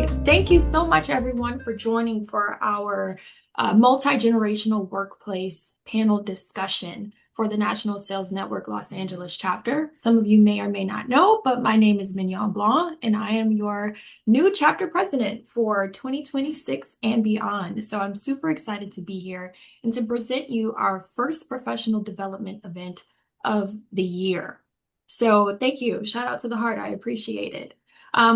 right. Thank you so much, everyone, for joining for our multi-generational workplace panel discussion for the National Sales Network Los Angeles chapter. Some of you may or may not know, but my name is Mignon Blanc, and I am your new chapter president for 2026 and beyond. So I'm super excited to be here and to present you our first professional development event of the year. So thank you. Shout out to the heart. I appreciate it.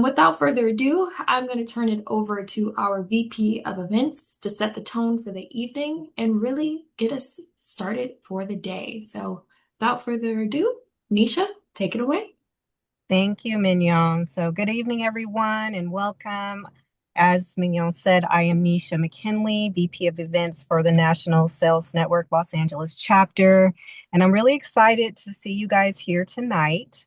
Without further ado, I'm going to turn it over to our VP of Events to set the tone for the evening and really get us started for the day. So without further ado, Nisha, take it away. Thank you, Mignon. So good evening, everyone, and welcome. As Mignon said, I am Nisha McKinley, VP of Events for the National Sales Network Los Angeles chapter. And I'm really excited to see you guys here tonight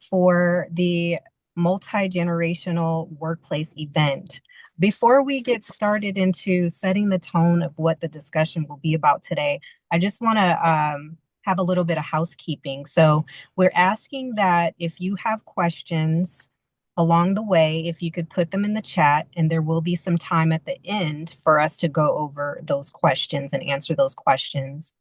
for the multi-generational workplace event. Before we get started into setting the tone of what the discussion will be about today, I just want to have a little bit of housekeeping. So we're asking that if you have questions along the way, if you could put them in the chat, and there will be some time at the end for us to go over those questions and answer those questions.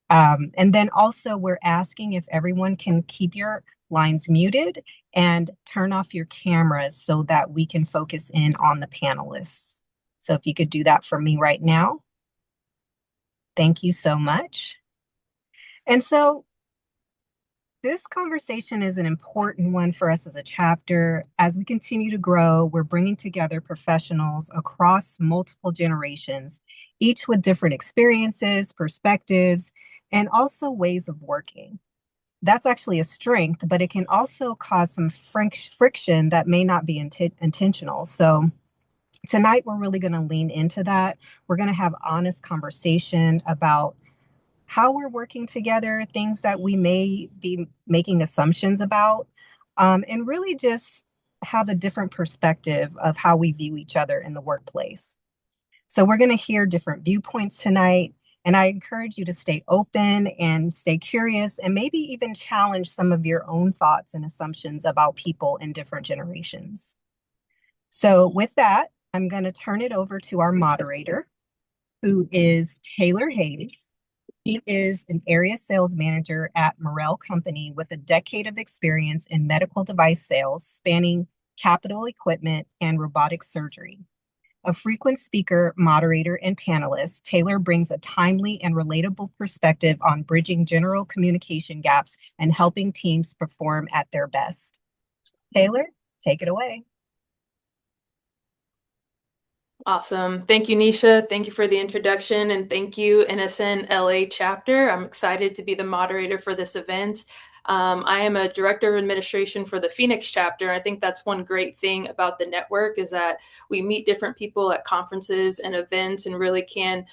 And then also we're asking if everyone can keep your lines muted and turn off your cameras so that we can focus in on the panelists. So if you could do that for me right now. Thank you so much. And so this conversation is an important one for us as a chapter. As we continue to grow, we're bringing together professionals across multiple generations, each with different experiences, perspectives, and also ways of working. That's actually a strength, but it can also cause some friction that may not be intentional. So tonight, we're really going to lean into that. We're going to have honest conversation about how we're working together, things that we may be making assumptions about, and really just have a different perspective of how we view each other in the workplace. So we're going to hear different viewpoints tonight, and I encourage you to stay open and stay curious and maybe even challenge some of your own thoughts and assumptions about people in different generations. So with that, I'm going to turn it over to our moderator, who is Taylor Haynes. He is an area sales manager at Morel Company with a decade of experience in medical device sales, spanning capital equipment and robotic surgery. A frequent speaker, moderator, and panelist, Taylor brings a timely and relatable perspective on bridging general communication gaps and helping teams perform at their best. Taylor, take it away. Awesome. Thank you, Nisha. Thank you for the introduction, and thank you, NSN LA chapter. I'm excited to be the moderator for this event. I am a director of administration for the Phoenix chapter. I think that's one great thing about the network is that we meet different people at conferences and events and really can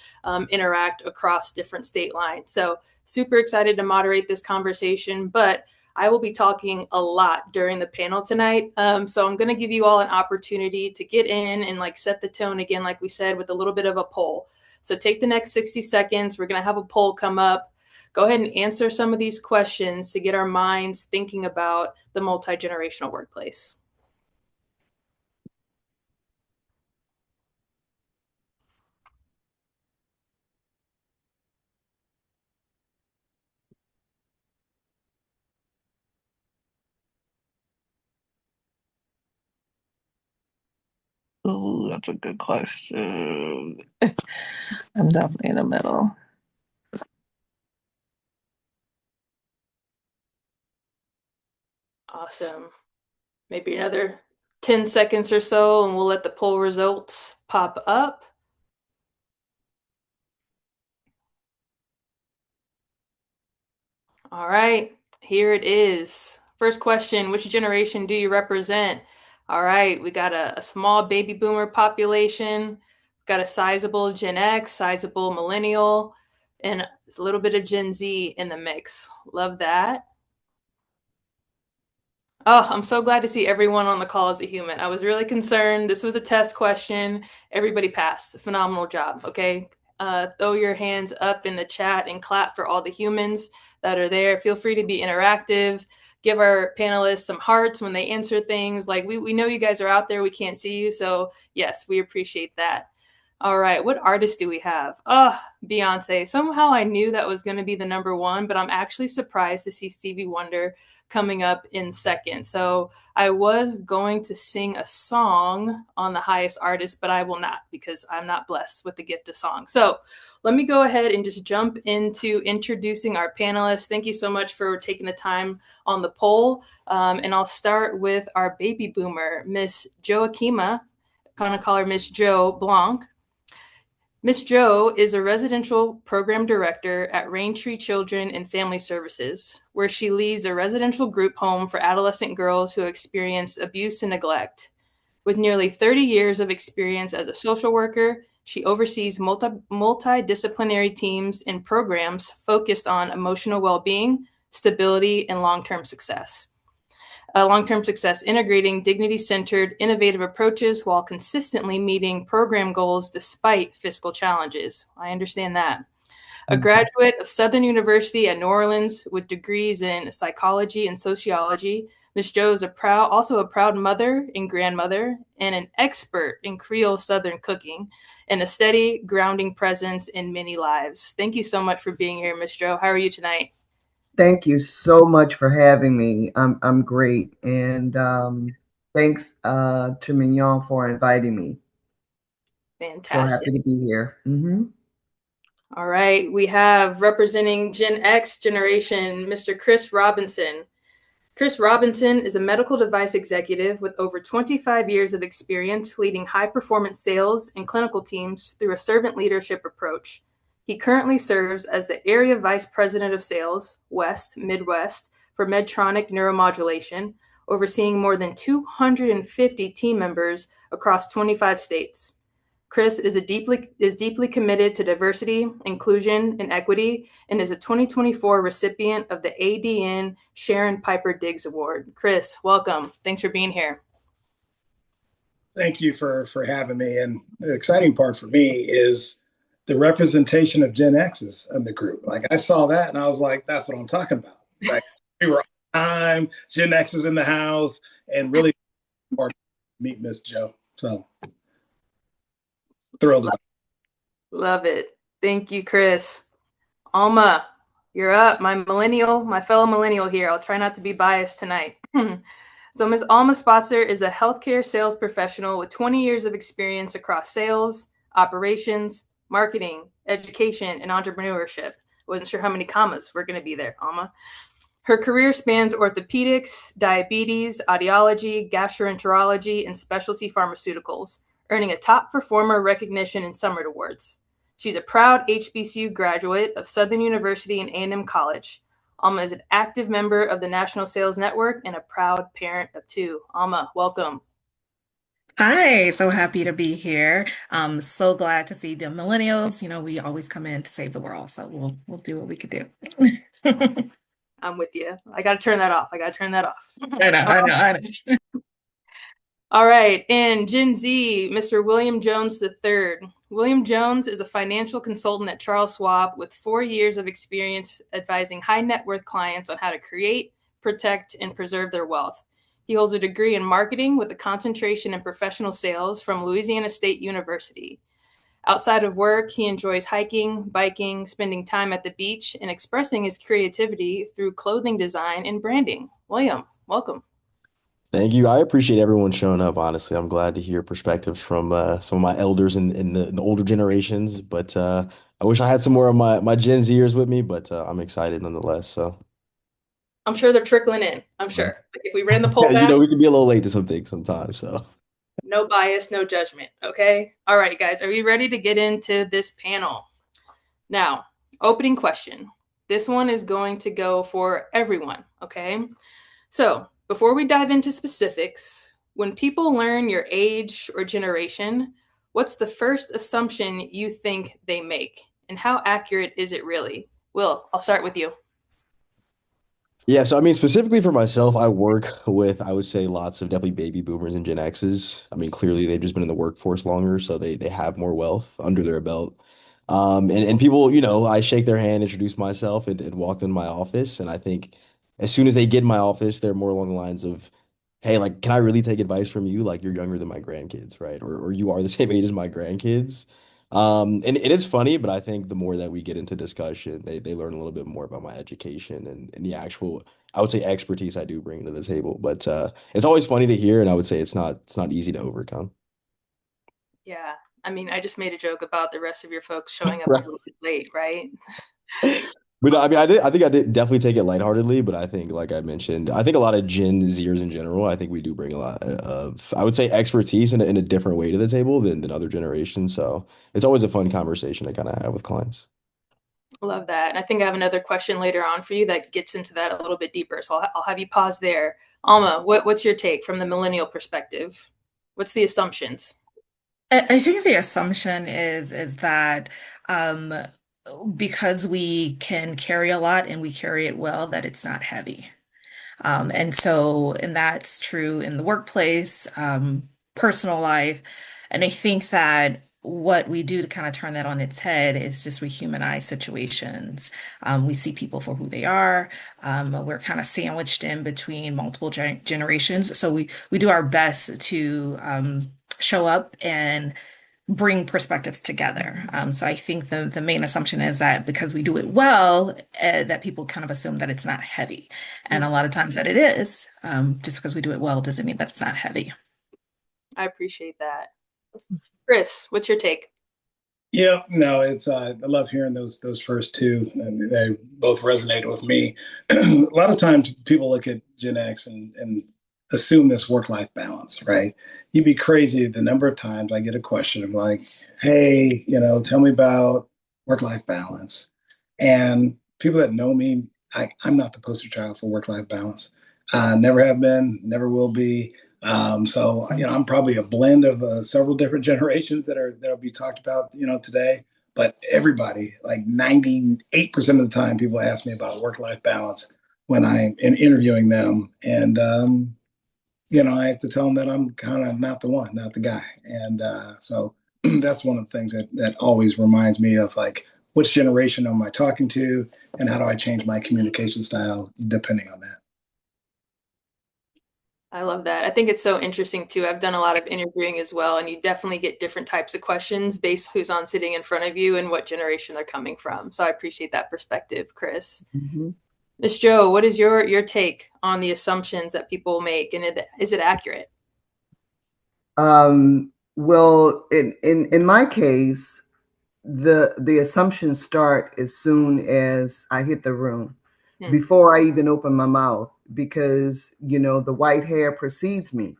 interact across different state lines. So super excited to moderate this conversation, but I will be talking a lot during the panel tonight. So I'm going to give you all an opportunity to get in and set the tone again, like we said, with a little bit of a poll. So take the next 60 seconds. We're going to have a poll come up. Go ahead and answer some of these questions to get our minds thinking about the multi-generational workplace. Oh, that's a good question. I'm definitely in the middle. Awesome. Maybe another 10 seconds or so, and we'll let the poll results pop up. All right, here it is. First question, which generation do you represent? All right, we got a small baby boomer population, got a sizable Gen X, sizable millennial, and a little bit of Gen Z in the mix. Love that. Oh, I'm so glad to see everyone on the call as a human. I was really concerned. This was a test question. Everybody passed. Phenomenal job, okay? Throw your hands up in the chat and clap for all the humans that are there. Feel free to be interactive. give our panelists some hearts when they answer things. Like we know you guys are out there, we can't see you. So yes, we appreciate that. All right, what artist do we have? Oh, Beyonce. Somehow I knew that was going to be the number one, but I'm actually surprised to see Stevie Wonder coming up in second. So I was going to sing a song on the highest artist, but I will not because I'm not blessed with the gift of song. So let me go ahead and just jump into introducing our panelists. Thank you so much for taking the time on the poll. And I'll start with our baby boomer, Miss Joaquima. I'm going to call her Miss Jo Blanc. Miss Jo is a residential program director at Raintree Children and Family Services, where she leads a residential group home for adolescent girls who have experienced abuse and neglect. With nearly 30 years of experience as a social worker, she oversees multidisciplinary teams and programs focused on emotional well-being, stability, and long-term success. Integrating dignity-centered, innovative approaches while consistently meeting program goals despite fiscal challenges. I understand that. A graduate of Southern University at New Orleans with degrees in psychology and sociology, Ms. Jo is also a proud mother and grandmother and an expert in Creole Southern cooking and a steady, grounding presence in many lives. Thank you so much for being here, Ms. Jo. How are you tonight? Thank you so much for having me. I'm great, and thanks to Mignon for inviting me. Fantastic. So happy to be here. All right, we have representing Gen X generation, Mr. Chris Robinson. Chris Robinson is a medical device executive with over 25 years of experience leading high-performance sales and clinical teams through a servant leadership approach. He currently serves as the Area Vice President of Sales, West, Midwest, for Medtronic Neuromodulation, overseeing more than 250 team members across 25 states. Chris is deeply committed to diversity, inclusion, and equity, and is a 2024 recipient of the ADN Sharon Piper Diggs Award. Chris, welcome. Thanks for being here. Thank you for having me. And the exciting part for me is the representation of Gen X's in the group. Like I saw that and I was like, that's what I'm talking about. Like we were on time, Gen X is in the house, and really hard to meet Miss Jo. So thrilled about it. Love it. Thank you, Chris. Alma, you're up. My fellow millennial here. I'll try not to be biased tonight. So Ms. Alma Spotzer is a healthcare sales professional with 20 years of experience across sales, operations, marketing, education, and entrepreneurship. Wasn't sure how many commas were going to be there, Alma. Her career spans orthopedics, diabetes, audiology, gastroenterology, and specialty pharmaceuticals, earning a top performer recognition and Summit Awards. She's a proud HBCU graduate of Southern University and A&M College. Alma is an active member of the National Sales Network and a proud parent of two. Alma, welcome. Hi, so happy to be here. I'm so glad to see the millennials. You know, we always come in to save the world, so we'll do what we could do. I'm with you. I got to turn that off. I know. All right, and Gen Z, Mr. William Jones III. William Jones is a financial consultant at Charles Schwab with 4 years of experience advising high net worth clients on how to create, protect, and preserve their wealth. He holds a degree in marketing with a concentration in professional sales from Louisiana State University. Outside of work, he enjoys hiking, biking, spending time at the beach, and expressing his creativity through clothing design and branding. William, welcome. Thank you. I appreciate everyone showing up, honestly. I'm glad to hear perspectives from some of my elders in the older generations, but I wish I had some more of my Gen Zers with me, but I'm excited nonetheless. So I'm sure they're trickling in. I'm sure. If we ran the poll yeah, back, we can be a little late to some things sometimes. So no bias, no judgment. Okay. All right, guys. Are we ready to get into this panel? Now, opening question. This one is going to go for everyone. Okay. So before we dive into specifics, when people learn your age or generation, what's the first assumption you think they make? And how accurate is it really? Will, I'll start with you. yeah, so I mean, specifically for myself, I work with, I would say, lots of definitely baby boomers and Gen X's. I mean, clearly they've just been in the workforce longer, so they have more wealth under their belt. And people, I shake their hand, introduce myself, and walk in my office, and I think as soon as they get in my office, they're more along the lines of, hey, like, can I really take advice from you? Like, you're younger than my grandkids, right? Or you are the same age as my grandkids. And it is funny, but I think the more that we get into discussion, they learn a little bit more about my education and the actual, I would say, expertise I do bring to the table. But it's always funny to hear, and I would say it's not easy to overcome. Yeah. I mean, I just made a joke about the rest of your folks showing up a Right. little bit late, right? But no, I mean, I think I did definitely take it lightheartedly, but I think, like I mentioned, I think a lot of Gen Zers in general, I think we do bring a lot of, I would say, expertise in a different way to the table than other generations. So it's always a fun conversation to kind of have with clients. Love that. And I think I have another question later on for you that gets into that a little bit deeper. So I'll have you pause there. Alma, what's your take from the millennial perspective? What's the assumptions? I think the assumption is that um, because we can carry a lot and we carry it well, that it's not heavy. And that's true in the workplace, personal life. And I think that what we do to kind of turn that on its head is just we humanize situations. We see people for who they are. We're kind of sandwiched in between multiple generations. So we do our best to show up and bring perspectives together. So I think the main assumption is that because we do it well, that people kind of assume that it's not heavy. And a lot of times that it is. Just because we do it well doesn't mean that it's not heavy. I appreciate that. Chris, what's your take? Yeah, no, it's I love hearing those first two, and they both resonated with me. A lot of times, people look at Gen X and assume this work-life balance, right? You'd be crazy the number of times I get a question of like, "Hey, tell me about work-life balance." And people that know me, I'm not the poster child for work-life balance. Never have been, never will be. So I'm probably a blend of several different generations that'll be talked about, today. But everybody, like 98% of the time, people ask me about work-life balance when I'm interviewing them, and I have to tell them that I'm kind of not the one, not the guy, and so that's one of the things that always reminds me of like which generation am I talking to, and how do I change my communication style depending on that. I love that. I think it's so interesting too. I've done a lot of interviewing as well, and you definitely get different types of questions based who's on sitting in front of you and what generation they're coming from. So I appreciate that perspective, Chris. Mhm. Miss Joe, what is your take on the assumptions that people make, and is it accurate? Well, in my case, the assumptions start as soon as I hit the room, before I even open my mouth, because the white hair precedes me.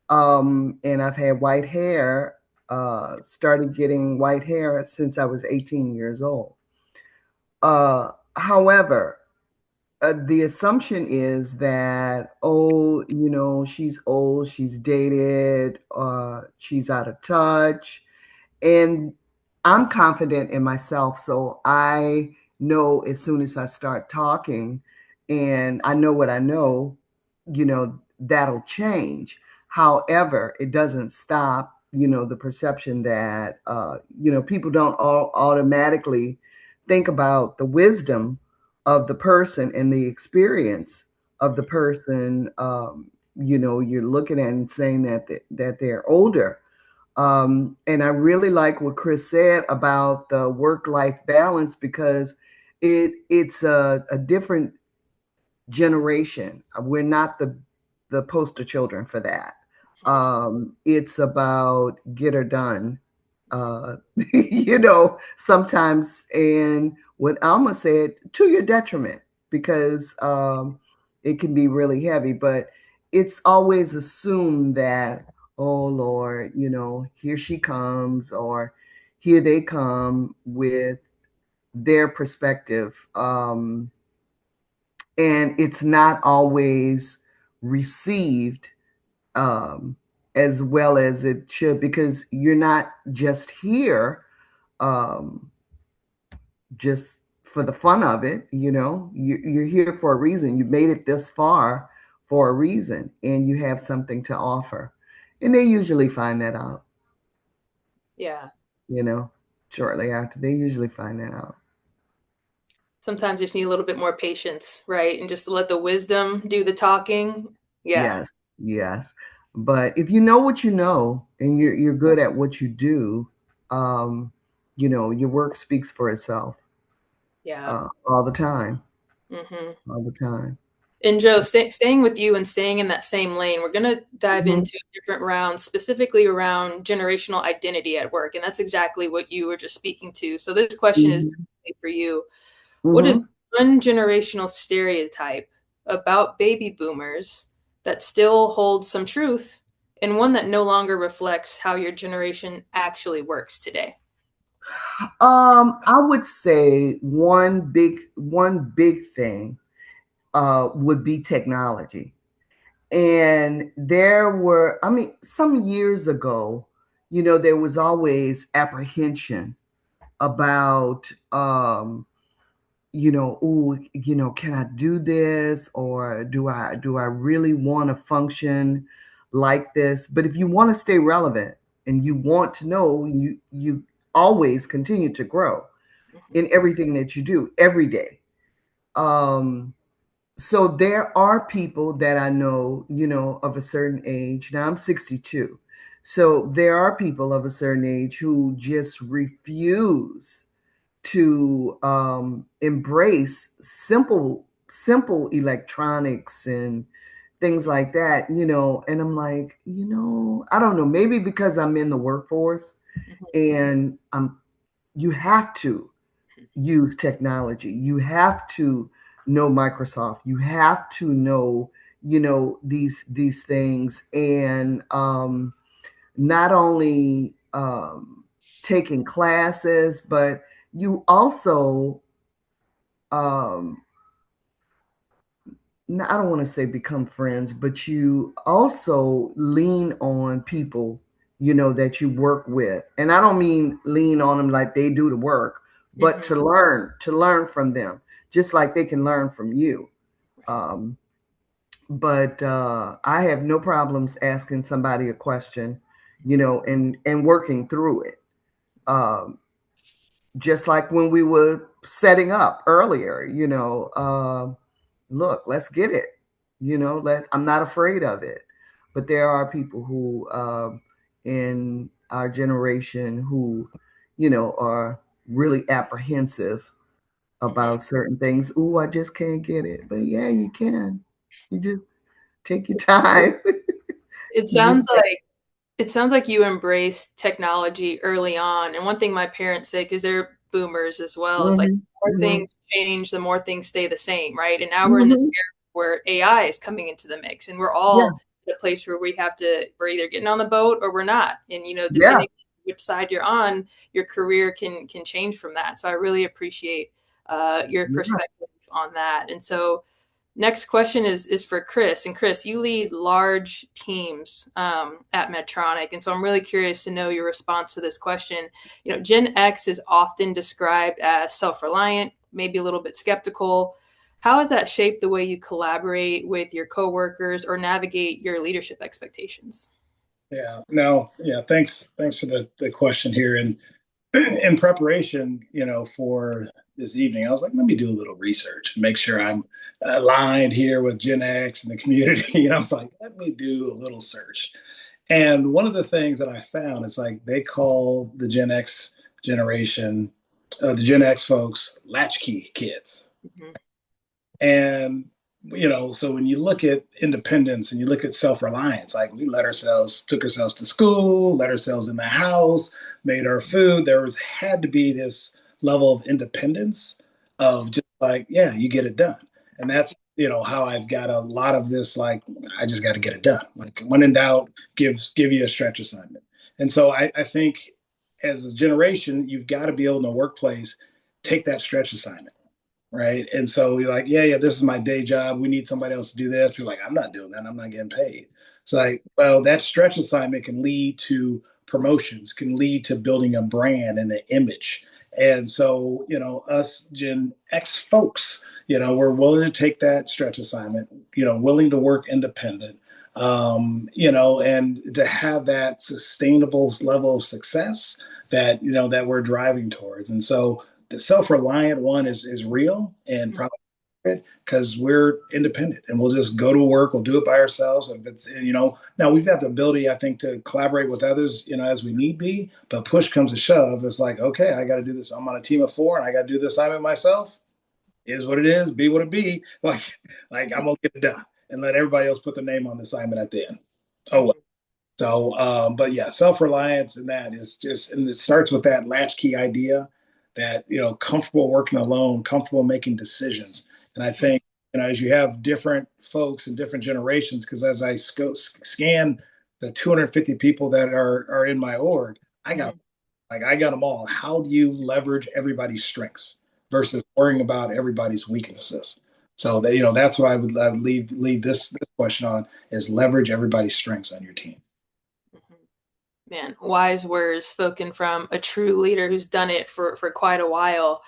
And I've had white hair, started getting white hair since I was 18 years old. However, the assumption is that, oh, she's old, she's dated, she's out of touch. And I'm confident in myself. So I know as soon as I start talking and I know what I know, that'll change. However, it doesn't stop, the perception that, people don't all automatically think about the wisdom of the person and the experience of the person, you're looking at and saying that they're older. And I really like what Chris said about the work-life balance, because it's a different generation. We're not the poster children for that. It's about get her done. Uh, sometimes, and what Alma said, to your detriment, because it can be really heavy. But it's always assumed that, oh Lord, here she comes, or here they come with their perspective. And it's not always received um, as well as it should, because you're not just here um, just for the fun of it. You're here for a reason. You made it this far for a reason, and you have something to offer. And they usually find that out, Yeah. shortly after. They usually find that out. sometimes just need a little bit more patience, right? And just let the wisdom do the talking. Yeah. Yes, yes. But if you know what you know and you're good at what you do, your work speaks for itself Yeah. all the time, Mm-hmm. all the time. And Joe, staying with you and staying in that same lane, we're going to dive Mhm. into different rounds, specifically around generational identity at work. And that's exactly what you were just speaking to. So this question is Mhm. definitely for you. What is Mhm. one generational stereotype about baby boomers that still holds some truth and one that no longer reflects how your generation actually works today? I would say one big thing would be technology. And some years ago, there was always apprehension about, can I do this, or do I really want to function like this? But if you want to stay relevant and you want to know, you always continue to grow in everything that you do every day. Um, so there are people that I know, of a certain age. Now I'm 62. So there are people of a certain age who just refuse to embrace simple electronics and things like that, and I'm like, I don't know, maybe because I'm in the workforce and you have to use technology. You have to know Microsoft. You have to know, these things, and not only taking classes, but you also um, I don't want to say become friends, but you also lean on people, that you work with. And I don't mean lean on them like they do the work, but to learn from them, just like they can learn from you. Um, but I have no problems asking somebody a question, and working through it. Um, just like when we were setting up earlier, look, let's get it. I'm not afraid of it. But there are people who, in our generation, who, are really apprehensive about certain things. Ooh, I just can't get it. But yeah, you can. You just take your time. It You sounds just, like It sounds like you embraced technology early on. And one thing my parents say, because they're boomers as well, is like mhm, the more mhm, things change, the more things stay the same, right? And now we're in this mhm. era where AI is coming into the mix, and we're Yeah, all at a place where we're either getting on the boat or we're not. And yeah, depending on which side you're on, your career can change from that. So I really appreciate your yeah. perspective on that. And so next question is for Chris. And Chris, you lead large teams at Medtronic. And so I'm really curious to know your response to this question. Gen X is often described as self-reliant, maybe a little bit skeptical. How has that shaped the way you collaborate with your coworkers or navigate your leadership expectations? Yeah, no, yeah, thanks for the question here. And in preparation, for this evening, I was like, let me do a little research and make sure I'm aligned here with Gen X and the community. I was like, let me do a little search. And one of the things that I found is like they call the Gen X generation, the Gen X folks, latchkey kids. Mm-hmm. And so when you look at independence and you look at self-reliance, like we took ourselves to school, let ourselves in the house, made our food. Had to be this level of independence of just like, yeah, you get it done. And that's how I've got a lot of this, like, I just got to get it done. Like when in doubt, give you a stretch assignment. And so I think as a generation, you've got to be able in the workplace, take that stretch assignment, right? And so you're like, yeah, this is my day job. We need somebody else to do this. You're like, I'm not doing that. I'm not getting paid. It's like, well, that stretch assignment can lead to promotions, can lead to building a brand and an image. And so, us Gen X folks, we're willing to take that stretch assignment, willing to work independent, and to have that sustainable level of success that, that we're driving towards. And so the self-reliant one is real and probably because we're independent and we'll just go to work, we'll do it by ourselves. If it's, now we've got the ability, I think, to collaborate with others, as we need be, but push comes to shove. It's like, okay, I got to do this. I'm on a team of four and I got to do this assignment myself. Is what it is, be what it be. Like I'm gonna get it done and let everybody else put their name on the assignment at the end. Oh well. So, but yeah, self-reliance and that is just, and it starts with that latchkey idea that, comfortable working alone, comfortable making decisions. And I think, as you have different folks and different generations, because as I scan the 250 people that are in my org, I got them all. How do you leverage everybody's strengths versus worrying about everybody's weaknesses? So that, that's what I would leave this question on, is leverage everybody's strengths on your team. Man, wise words spoken from a true leader who's done it for quite a while.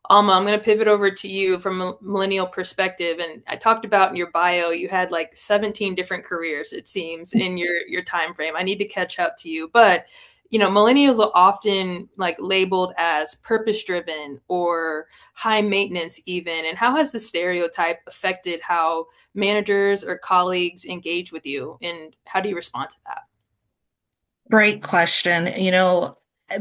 Alma, I'm going to pivot over to you from a millennial perspective. And I talked about in your bio, you had like 17 different careers, it seems, in your time frame. I need to catch up to you. But, millennials are often like labeled as purpose driven or high maintenance even. And how has the stereotype affected how managers or colleagues engage with you? And how do you respond to that? Great question.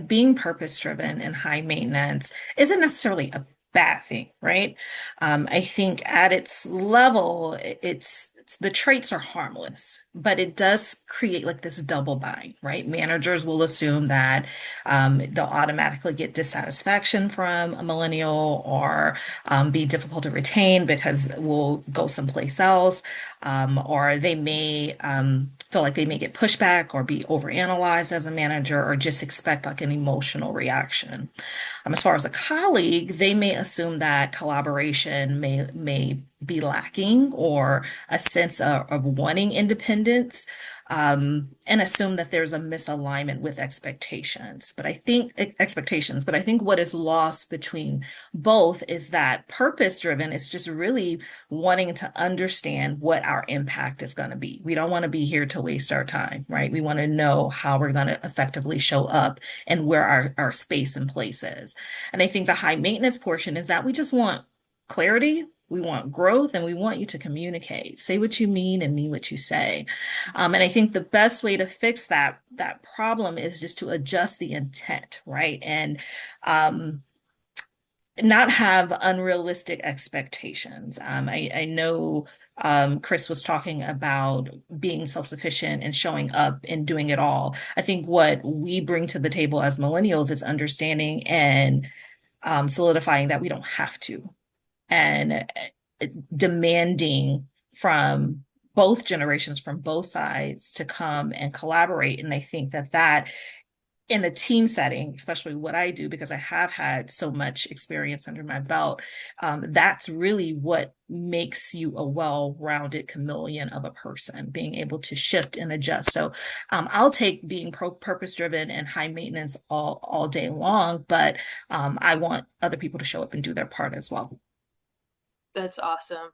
Being purpose driven and high maintenance isn't necessarily a bad thing, right? I think at its level, it's the traits are harmless, but it does create like this double bind, right? Managers will assume that they'll automatically get dissatisfaction from a millennial or be difficult to retain because we'll go someplace else, or they may feel like they may get pushback or be overanalyzed as a manager or just expect like an emotional reaction. As far as a colleague, they may assume that collaboration may be lacking or a sense of wanting independence, and assume that there's a misalignment with expectations. But I think what is lost between both is that purpose driven is just really wanting to understand what our impact is going to be. We don't want to be here to waste our time, right? We want to know how we're going to effectively show up and where our space and place is. And I think the high maintenance portion is that we just want clarity. We want growth and we want you to communicate. Say what you mean and mean what you say. And I think the best way to fix that problem is just to adjust the intent, right? And not have unrealistic expectations. I know Chris was talking about being self-sufficient and showing up and doing it all. I think what we bring to the table as millennials is understanding and solidifying that we don't have to, and demanding from both generations, from both sides, to come and collaborate. And I think that in a team setting, especially what I do, because I have had so much experience under my belt, that's really what makes you a well-rounded chameleon of a person, being able to shift and adjust. So I'll take being purpose-driven and high maintenance all day long, but I want other people to show up and do their part as well. That's awesome.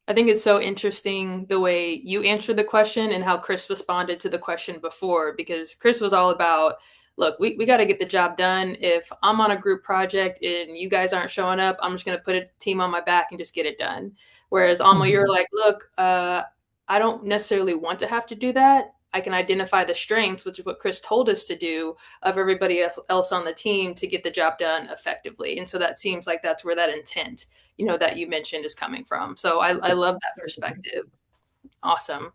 I think it's so interesting the way you answered the question and how Chris responded to the question before, because Chris was all about, look, we got to get the job done. If I'm on a group project and you guys aren't showing up, I'm just going to put a team on my back and just get it done. Whereas Alma, you're like, look, I don't necessarily want to have to do that. I can identify the strengths, which is what Chris told us to do, of everybody else on the team to get the job done effectively. And so that seems like that's where that intent, that you mentioned is coming from. So I love that perspective. Awesome.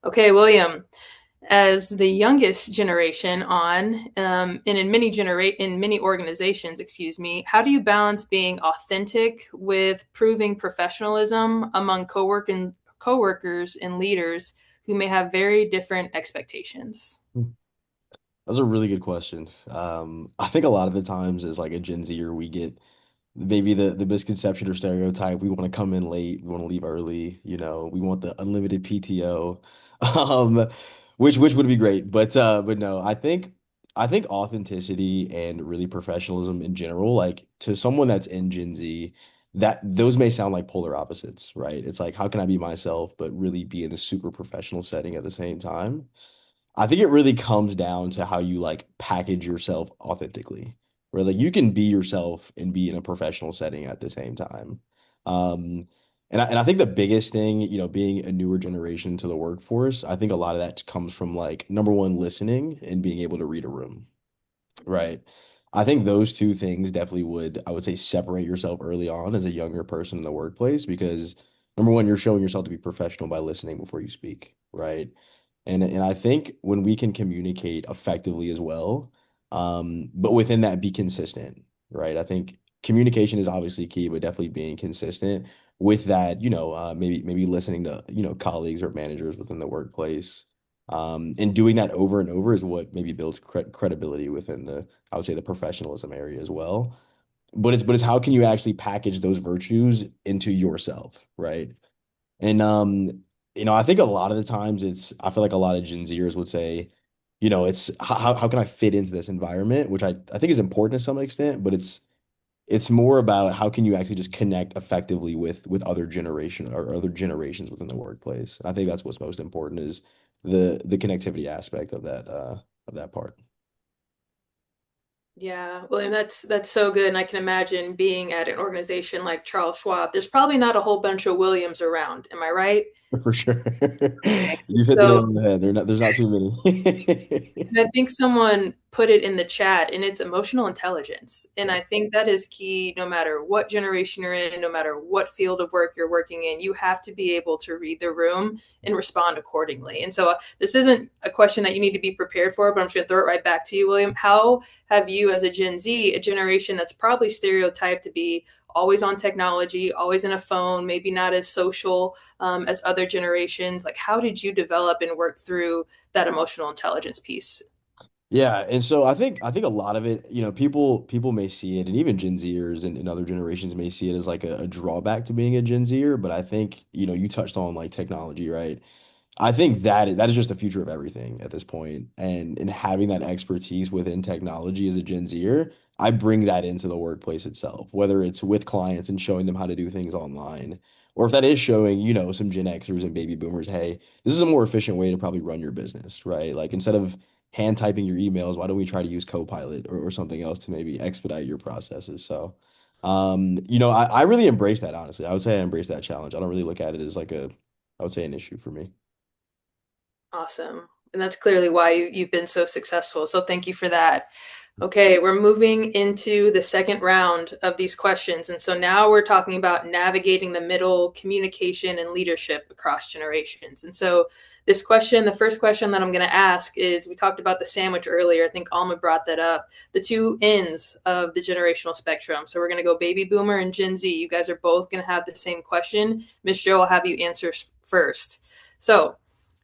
Okay, William, as the youngest generation on, and in many organizations, how do you balance being authentic with proving professionalism among coworkers and leaders who may have very different expectations? That's a really good question. I think a lot of the times as like a Gen Zer, we get maybe the misconception or stereotype. We want to come in late, we want to leave early, we want the unlimited PTO, um, which would be great. But no, I think authenticity and really professionalism in general, like to someone that's in Gen Z, that those may sound like polar opposites, right? It's like, how can I be myself, but really be in a super professional setting at the same time? I think it really comes down to how you like package yourself authentically, where like you can be yourself and be in a professional setting at the same time. Um, and I think the biggest thing, being a newer generation to the workforce, I think a lot of that comes from like number one, listening and being able to read a room. Right. I think those two things definitely would, I would say, separate yourself early on as a younger person in the workplace because number one, you're showing yourself to be professional by listening before you speak, right? And I think when we can communicate effectively as well, but within that be consistent, right? I think communication is obviously key, but definitely being consistent with that, maybe listening to, colleagues or managers within the workplace and doing that over and over is what maybe builds credibility within I would say the professionalism area as well. But it's how can you actually package those virtues into yourself, right? And I think a lot of the times I feel like a lot of Gen Zers would say, it's how can I fit into this environment, which I think is important to some extent, but it's more about how can you actually just connect effectively with other generations within the workplace. And I think that's what's most important is the connectivity aspect of that part. Yeah, William, that's so good, and I can imagine being at an organization like Charles Schwab. There's probably not a whole bunch of Williams around. Am I right? For sure. You hit the nail So on the head. There's not too many. and I think someone put it in the chat, and it's emotional intelligence. And I think that is key no matter what generation you're in, no matter what field of work you're working in, you have to be able to read the room and respond accordingly. And so this isn't a question that you need to be prepared for, but I'm just going to throw it right back to you, William. How have you, as a Gen Z, a generation that's probably stereotyped to be always on technology, always in a phone, maybe not as social as other generations, like how did you develop and work through that emotional intelligence piece? Yeah, and so I think a lot of it, people may see it, and even Gen Zers and other generations may see it as like a drawback to being a Gen Zer. But I think, you touched on like technology, right? I think that is just the future of everything at this point. And having that expertise within technology as a Gen Zer, I bring that into the workplace itself, whether it's with clients and showing them how to do things online, or if that is showing, some Gen Xers and baby boomers, hey, this is a more efficient way to probably run your business, right? Like instead of hand typing your emails, why don't we try to use Copilot or something else to maybe expedite your processes? So I really embrace that, honestly. I would say I embrace that challenge. I don't really look at it as like I would say an issue for me. Awesome. And that's clearly why you've been so successful. So thank you for that. Okay, we're moving into the second round of these questions. And so now we're talking about navigating the middle, communication, and leadership across generations. And so the first question that I'm going to ask is, we talked about the sandwich earlier. I think Alma brought that up, the two ends of the generational spectrum. So we're going to go baby boomer and Gen Z. You guys are both going to have the same question. Miss Jo, I'll have you answer first. So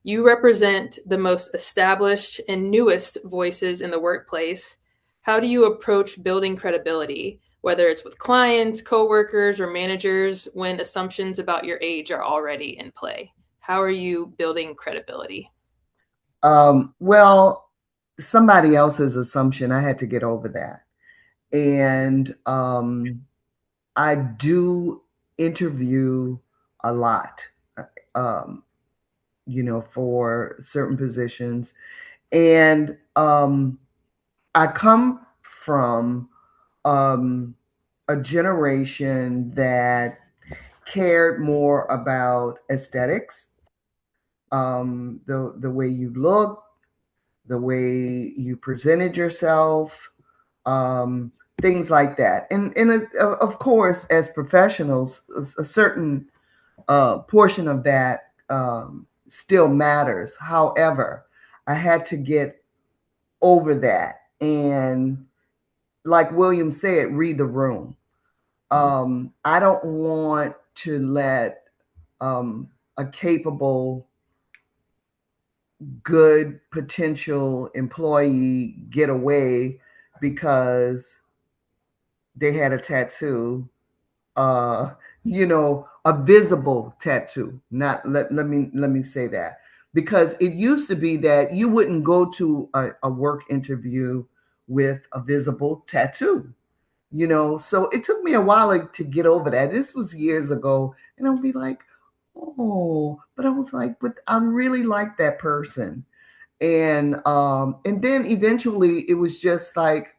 you represent the most established and newest voices in the workplace. How do you approach building credibility, whether it's with clients, coworkers, or managers, when assumptions about your age are already in play? How are you building credibility? Well, somebody else's assumption, I had to get over that. And I do interview a lot, um, for certain positions. And I come from a generation that cared more about aesthetics, the way you look, the way you presented yourself, things like that. And of course, as professionals, a certain portion of that still matters. However, I had to get over that. And like William said, read the room. I don't want to let a capable, good potential employee get away because they had a tattoo, a visible tattoo. Not let me say that, because it used to be that you wouldn't go to a work interview with a visible tattoo. So it took me a while to get over that. This was years ago, and I'll be like, oh, but I was like, but I really like that person. And then eventually it was just like,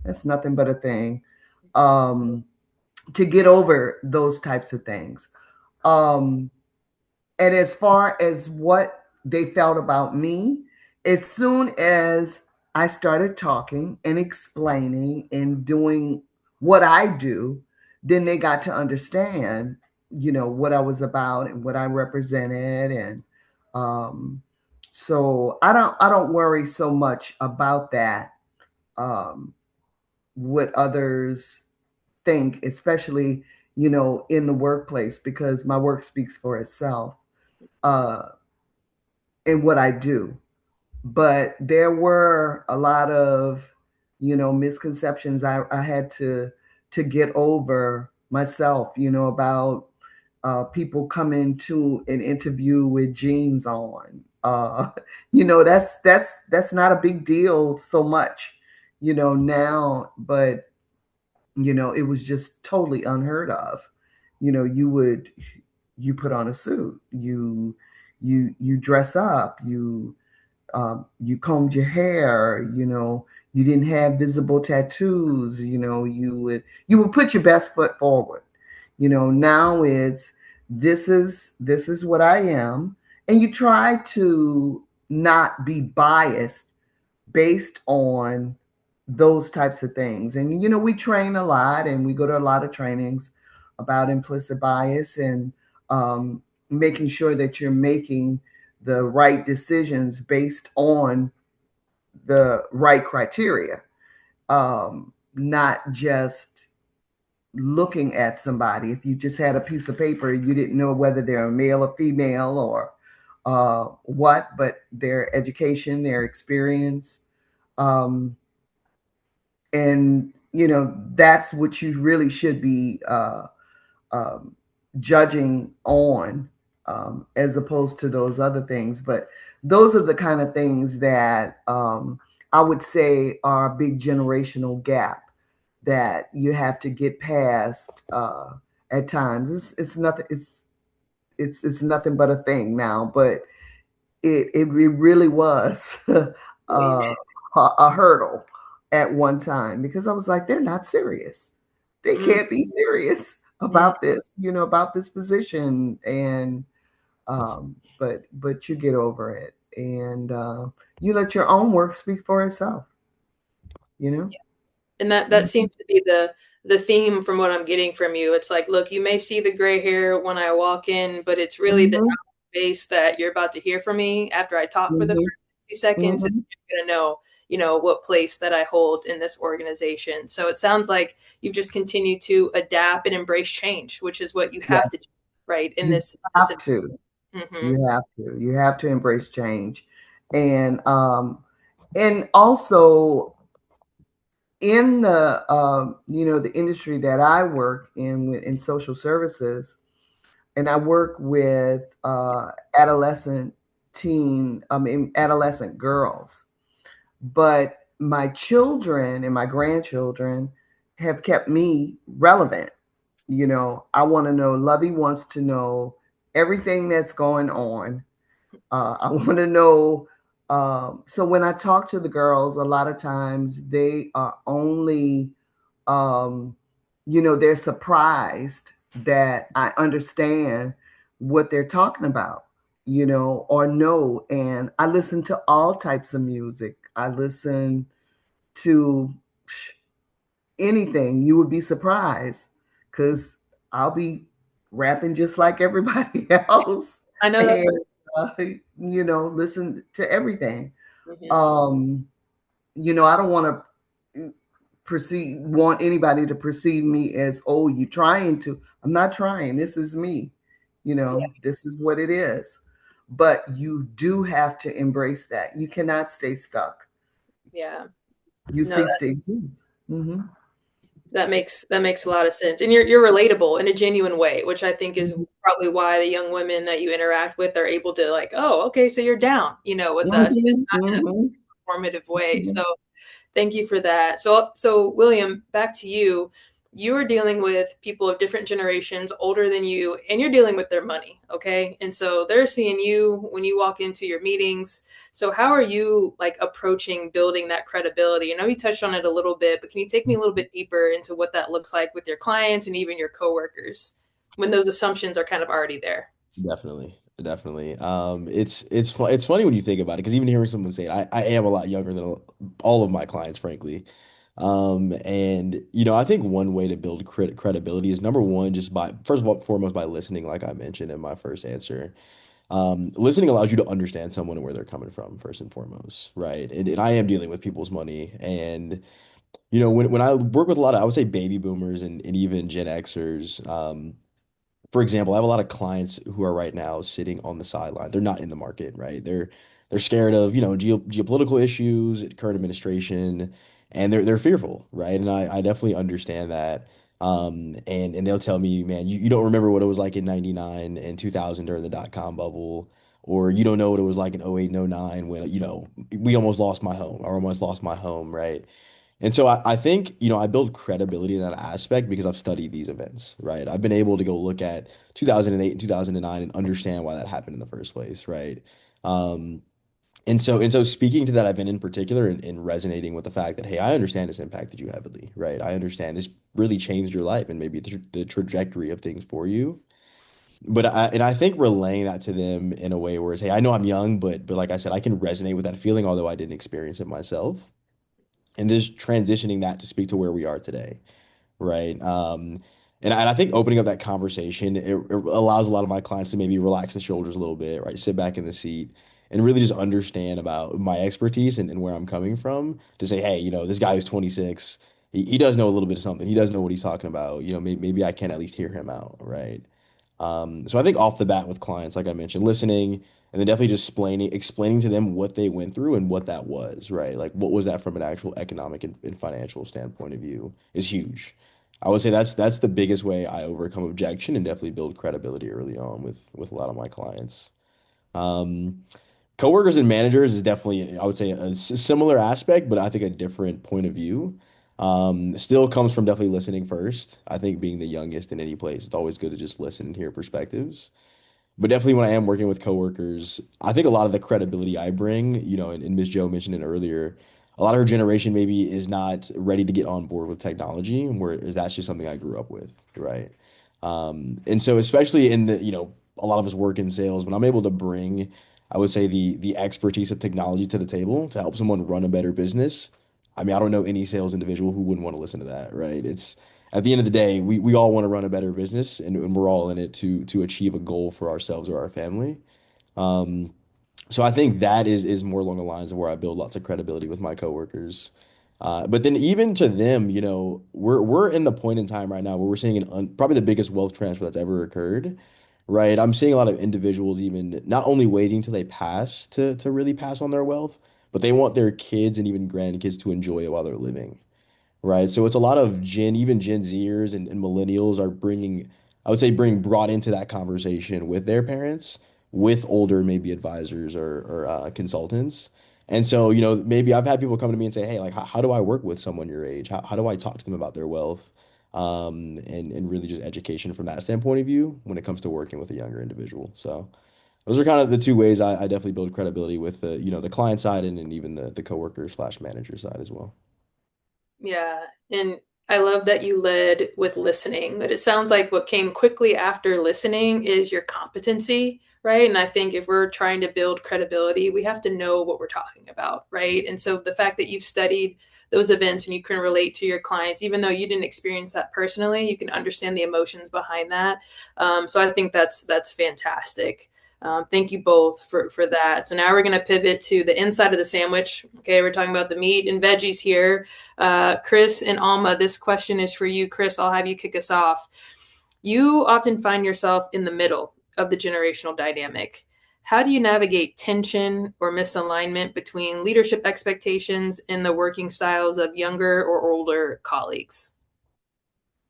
That's nothing but a thing. To get over those types of things. And as far as what they felt about me, as soon as I started talking and explaining and doing what I do, then they got to understand, what I was about and what I represented. And so I don't worry so much about that, what others think, especially, in the workplace, because my work speaks for itself, uh, in what I do. But there were a lot of, misconceptions I had to get over myself, about people coming to an interview with jeans on. That's not a big deal so much, now, but it was just totally unheard of. You put on a suit, you dress up, you combed your hair, you didn't have visible tattoos, you would put your best foot forward. Now it's this is what I am, and you try to not be biased based on those types of things. And we train a lot, and we go to a lot of trainings about implicit bias, and making sure that you're making the right decisions based on the right criteria, not just looking at somebody. If you just had a piece of paper, you didn't know whether they're a male or female, or what, but their education, their experience, and that's what you really should be um, judging on, as opposed to those other things. But those are the kind of things that, I would say, are a big generational gap that you have to get past, at times. It's nothing. It's nothing but a thing now, but it really was a hurdle at one time, because I was like, they're not serious. They can't be serious about this, about this position. And but you get over it, and you let your own work speak for itself, you know. And that seems to be the theme from what I'm getting from you. It's like, look, you may see the gray hair when I walk in, but it's really the Mhm, face that you're about to hear from me after I talk for the mhm, first 60 seconds, and mhm. you're gonna know, what place that I hold in this organization. So it sounds like you've just continued to adapt and embrace change, which is what you have to Yes, do, right? In you this have to. mm-hmm. You have to embrace change, and also in the industry that I work in social services, and I work with adolescent girls. But my children and my grandchildren have kept me relevant. I want to know, Lovey wants to know everything that's going on. I want to know. So when I talk to the girls, a lot of times they are only, um, they're surprised that I understand what they're talking about, or know. And I listen to all types of music. I listen to anything. You would be surprised, because I'll be rapping just like everybody else, I know that. and listen to everything. Mm-hmm. Um, I don't want anybody to perceive me as, oh, you trying to. I'm not trying. This is me. This is what it is. But you do have to embrace that. You cannot stay stuck. Yeah. You No, cease to exist. Mm-hmm. that makes a lot of sense, and you're relatable in a genuine way, which I think is Mm-hmm. probably why the young women that you interact with are able to, like, oh, okay, so you're down, with us, and it's Mm-hmm. not in a Mm-hmm. formative way. Mm-hmm. So thank you for that. So William, back to you. you are dealing with people of different generations, older than you, and you're dealing with their money, okay? And so they're seeing you when you walk into your meetings. So how are you like approaching building that credibility? I know you touched on it a little bit, but can you take me a little bit deeper into what that looks like with your clients and even your coworkers when those assumptions are kind of already there? Definitely, definitely. It's funny when you think about it because even hearing someone say it, I am a lot younger than all of my clients, frankly. And I think one way to build credibility is number one, just by first of all, foremost by listening, like I mentioned in my first answer. Listening allows you to understand someone and where they're coming from, first and foremost, right? And I am dealing with people's money, and when I work with a lot of, I would say baby boomers and even Gen Xers. For example, I have a lot of clients who are right now sitting on the sideline. They're not in the market, right? They're scared of, geopolitical issues, current administration, and they're fearful, right? And I definitely understand that. And they'll tell me, man, you don't remember what it was like in 99 and 2000 during the dot-com bubble, or you don't know what it was like in 08 and 09 when, we almost lost my home or almost lost my home, right? And so I think, I build credibility in that aspect because I've studied these events, right? I've been able to go look at 2008 and 2009 and understand why that happened in the first place, right? Um, and so speaking to that event in particular and resonating with the fact that, hey, I understand this impacted you heavily, right? I understand this really changed your life and maybe the trajectory of things for you. And I think relaying that to them in a way where it's, hey, I know I'm young, but like I said, I can resonate with that feeling, although I didn't experience it myself. And just transitioning that to speak to where we are today, right? And I think opening up that conversation, it allows a lot of my clients to maybe relax the shoulders a little bit, right? Sit back in the seat and really just understand about my expertise and where I'm coming from to say, hey, this guy who's 26, he does know a little bit of something. He does know what he's talking about. Maybe I can at least hear him out, right? So I think off the bat with clients, like I mentioned, listening and then definitely just explaining to them what they went through and what that was, right? Like what was that from an actual economic and financial standpoint of view is huge. I would say that's the biggest way I overcome objection and definitely build credibility early on with a lot of my clients. Um, Coworkers and managers is definitely, I would say, a similar aspect, but I think a different point of view. Still comes from definitely listening first. I think being the youngest in any place, it's always good to just listen and hear perspectives. But definitely when I am working with coworkers, I think a lot of the credibility I bring, and Ms. Joe mentioned it earlier, a lot of her generation maybe is not ready to get on board with technology, whereas that's just something I grew up with, right? And so especially in a lot of us work in sales, when I'm able to bring, I would say the expertise of technology to the table to help someone run a better business. I mean, I don't know any sales individual who wouldn't want to listen to that, right? It's at the end of the day, we all want to run a better business and we're all in it to achieve a goal for ourselves or our family. Um, so I think that is more along the lines of where I build lots of credibility with my coworkers. But then even to them, we're in the point in time right now where we're seeing probably the biggest wealth transfer that's ever occurred, right? I'm seeing a lot of individuals even not only waiting till they pass to really pass on their wealth, but they want their kids and even grandkids to enjoy it while they're living. Right. So it's a lot of even Gen Zers and millennials are I would say, being brought into that conversation with their parents, with older maybe advisors or consultants. And so, maybe I've had people come to me and say, hey, like, how do I work with someone your age? How do I talk to them about their wealth? And really just education from that standpoint of view when it comes to working with a younger individual. So those are kind of the two ways I definitely build credibility with the client side and even the coworker slash manager side as well. Yeah. And I love that you led with listening, that it sounds like what came quickly after listening is your competency, right? And I think if we're trying to build credibility, we have to know what we're talking about, right? And so the fact that you've studied those events and you can relate to your clients, even though you didn't experience that personally, you can understand the emotions behind that. So I think that's fantastic. Thank you both for that. So now we're going to pivot to the inside of the sandwich. Okay, we're talking about the meat and veggies here. Chris and Alma, this question is for you. Chris, I'll have you kick us off. You often find yourself in the middle of the generational dynamic. How do you navigate tension or misalignment between leadership expectations and the working styles of younger or older colleagues?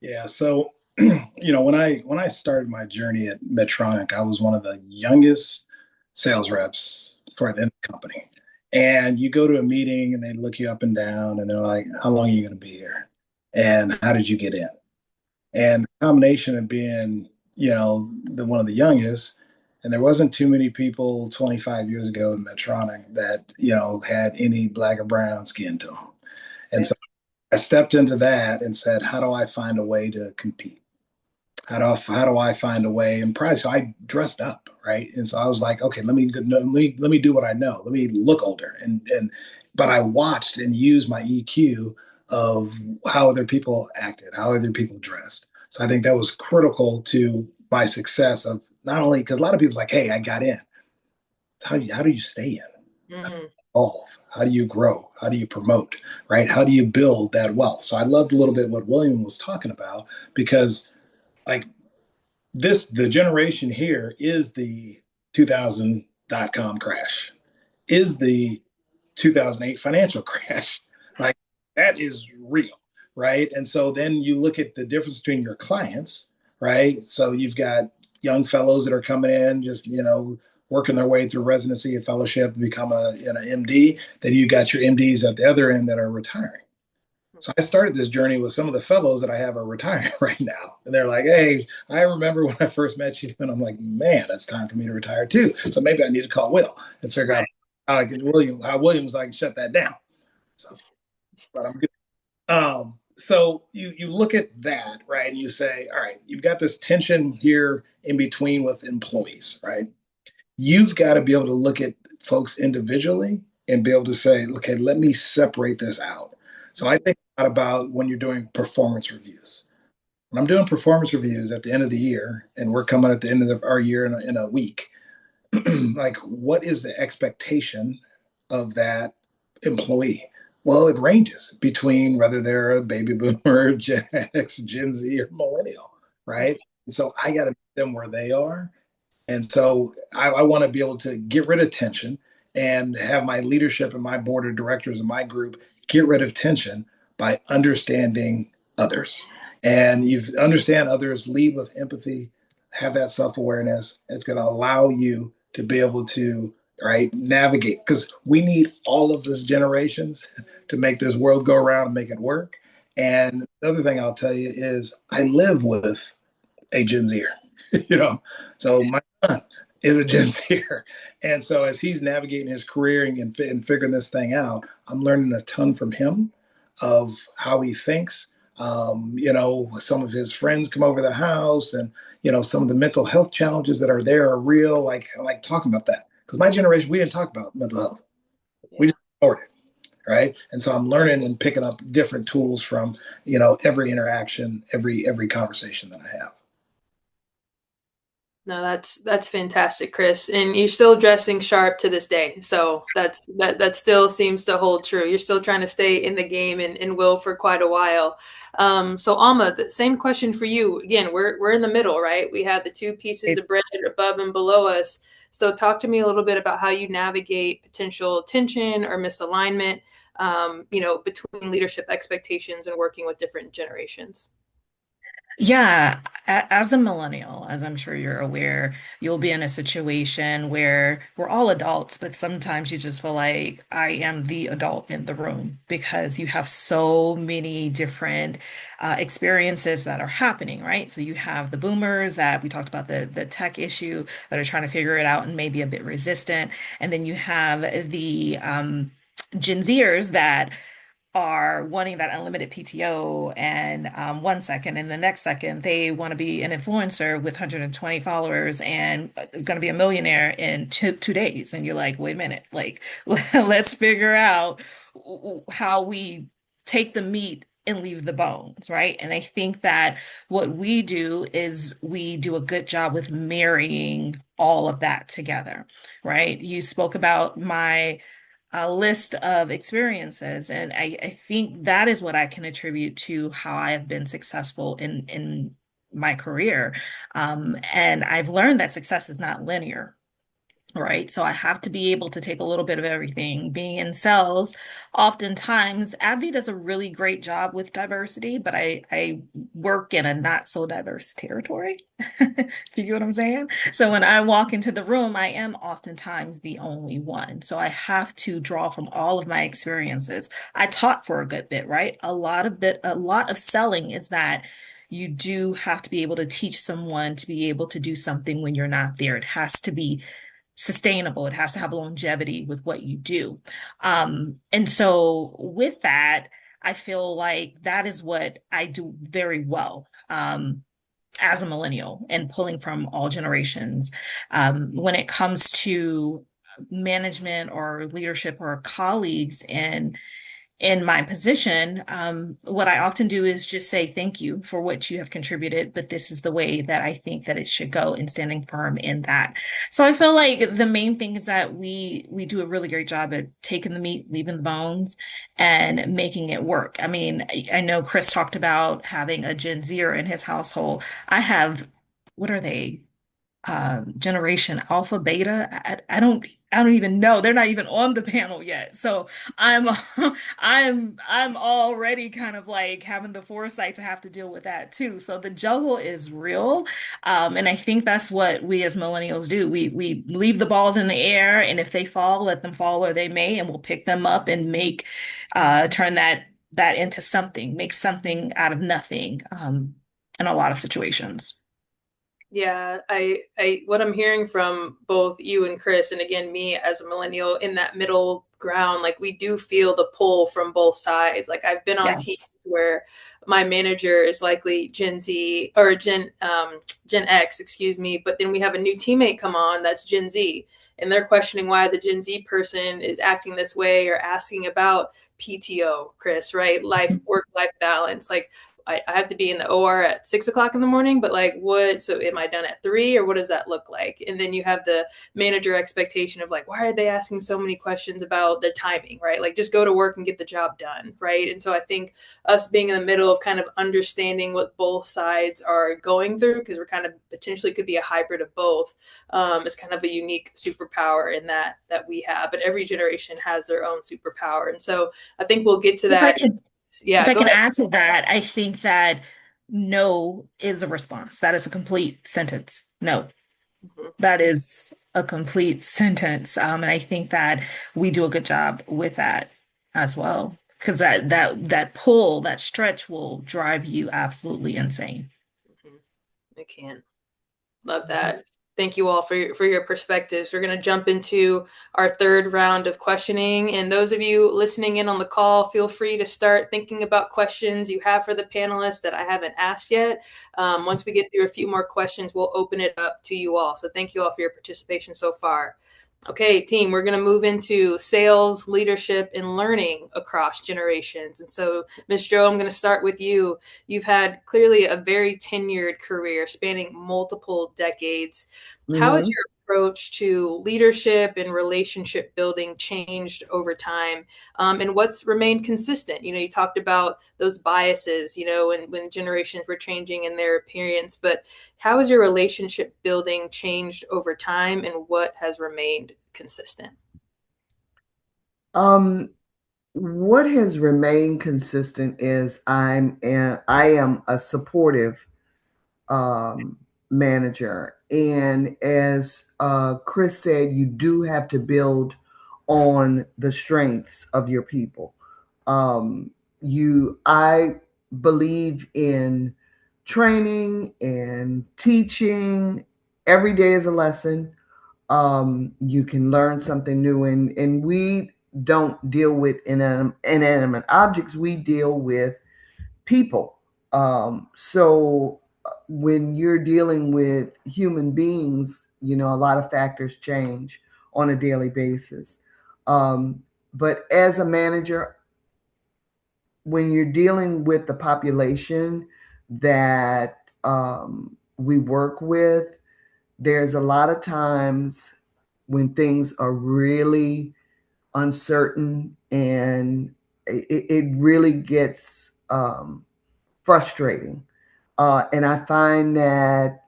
Yeah. So, when I started my journey at Medtronic, I was one of the youngest sales reps for the company. And you go to a meeting and they look you up and down and they're like, how long are you going to be here? And how did you get in? And the combination of being, one of the youngest, and there wasn't too many people 25 years ago in Medtronic that, had any black or brown skin to them. And so I stepped into that and said, how do I find a way to compete? How do I find a way? And probably so I dressed up, right? And so I was like, okay, let me do what I know. Let me look older, but I watched and used my EQ of how other people acted, how other people dressed. So I think that was critical to my success of not only because a lot of people's like, hey, I got in. How do you stay in? Mm-hmm. Evolve? How do you grow? How do you promote? Right? How do you build that wealth? So I loved a little bit what William was talking about because like the generation here is the 2000.com crash, is the 2008 financial crash. Like that is real, right? And so then you look at the difference between your clients, right? So you've got young fellows that are coming in, just working their way through residency and fellowship to become an MD. Then you got your MDs at the other end that are retiring. So I started this journey with some of the fellows that I have are retiring right now. And they're like, hey, I remember when I first met you. And I'm like, man, it's time for me to retire too. So maybe I need to call Will and figure out how Williams I can shut that down. So, but I'm good. So you look at that, right? And you say, all right, you've got this tension here in between with employees, right? You've got to be able to look at folks individually and be able to say, okay, let me separate this out. So I think a lot about when you're doing performance reviews. When I'm doing performance reviews at the end of the year, and we're coming at the end of our year in a week, like what is the expectation of that employee? Well, it ranges between whether they're a baby boomer, Gen X, Gen Z, or millennial, right? And so I got to meet them where they are, and so I want to be able to get rid of tension and have my leadership and my board of directors and my group get rid of tension by understanding others. And you understand others, lead with empathy, have that self awareness. It's going to allow you to be able to navigate because we need all of these generations to make this world go around and make it work. And the other thing I'll tell you is I live with a Gen Zer, so my son is a Gen Zer. And so as he's navigating his career and figuring this thing out, I'm learning a ton from him of how he thinks. Some of his friends come over the house and, some of the mental health challenges that are there are real. Like talking about that. Because my generation, we didn't talk about mental health. We just ignored it. Right. And so I'm learning and picking up different tools from, every interaction, every conversation that I have. No, that's fantastic, Chris. And you're still dressing sharp to this day. So that still seems to hold true. You're still trying to stay in the game and will for quite a while. So Alma, the same question for you. Again, we're in the middle, right? We have the two pieces of bread above and below us. So talk to me a little bit about how you navigate potential tension or misalignment, between leadership expectations and working with different generations. Yeah, as a millennial, as I'm sure you're aware, you'll be in a situation where we're all adults, but sometimes you just feel like I am the adult in the room because you have so many different experiences that are happening, right? So you have the boomers that we talked about the tech issue that are trying to figure it out and maybe a bit resistant, and then you have the Gen Zers that are wanting that unlimited PTO and 1 second, and the next second they want to be an influencer with 120 followers and going to be a millionaire in 2 days. And you're like, wait a minute, like let's figure out how we take the meat and leave the bones, right? And I think that what we do is we do a good job with marrying all of that together, right? You spoke about my a list of experiences. And I think that is what I can attribute to how I have been successful in my career. And I've learned that success is not linear. Right. So I have to be able to take a little bit of everything. Being in sales, oftentimes AbbVie does a really great job with diversity, but I work in a not so diverse territory. If you get what I'm saying? So when I walk into the room, I am oftentimes the only one. So I have to draw from all of my experiences. I taught for a good bit, right? A lot of selling is that you do have to be able to teach someone to be able to do something when you're not there. It has to be sustainable. It has to have longevity with what you do. And so with that, I feel like that is what I do very well. As a millennial and pulling from all generations, when it comes to management or leadership or colleagues in my position, what I often do is just say thank you for what you have contributed, but this is the way that I think that it should go, and standing firm in that. So I feel like the main thing is that we do a really great job at taking the meat, leaving the bones, and making it work. I mean, I know Chris talked about having a Gen Zer in his household. I have, what are they? Generation Alpha, Beta. I don't even know. They're not even on the panel yet. So I'm I'm already kind of like having the foresight to have to deal with that too. So the juggle is real. And I think that's what we as millennials do. We leave the balls in the air, and if they fall, let them fall where they may, and we'll pick them up and make turn that into something, make something out of nothing, in a lot of situations. Yeah, what I'm hearing from both you and Chris, and again, me as a millennial in that middle ground, like we do feel the pull from both sides. Like I've been on teams Yes. where my manager is likely Gen Z or Gen X, excuse me, but then we have a new teammate come on that's Gen Z, and they're questioning why the Gen Z person is acting this way or asking about PTO, Chris, right? Work-life balance. Like I have to be in the OR at 6 o'clock in the morning, but like what, so am I done at 3 or what does that look like? And then you have the manager expectation of like, why are they asking so many questions about their timing, right? Like just go to work and get the job done, right? And so I think us being in the middle of kind of understanding what both sides are going through, because we're kind of potentially could be a hybrid of both, is kind of a unique superpower in that we have. But every generation has their own superpower. And so I think we'll get to If I that. can If Yeah, I go can ahead. add to that, I think that no is a response. That is a complete sentence. No, Mhm. that is a complete sentence. And I think that we do a good job with that as well. Because that pull, that stretch will drive you absolutely insane. Mhm. I can. Love that. Thank you all for your perspectives. We're going to jump into our third round of questioning. And those of you listening in on the call, feel free to start thinking about questions you have for the panelists that I haven't asked yet. Once we get through a few more questions, we'll open it up to you all. So thank you all for your participation so far. Okay, team, we're going to move into sales, leadership, and learning across generations. And so, Ms. Joe, I'm going to start with you. You've had clearly a very tenured career spanning multiple decades. How has Mm-hmm. your approach to leadership and relationship building changed over time? And what's remained consistent? You know, you talked about those biases, you know, when generations were changing in their appearance, but how has your relationship building changed over time, and what has remained consistent? What has remained consistent is I am a supportive manager, and as Chris said, you do have to build on the strengths of your people. I believe in training and teaching. Every day is a lesson. You can learn something new, and we don't deal with inanimate objects. We deal with people. So when you're dealing with human beings, you know, a lot of factors change on a daily basis. But as a manager, when you're dealing with the population that we work with, there's a lot of times when things are really uncertain, and it really gets frustrating. And I find that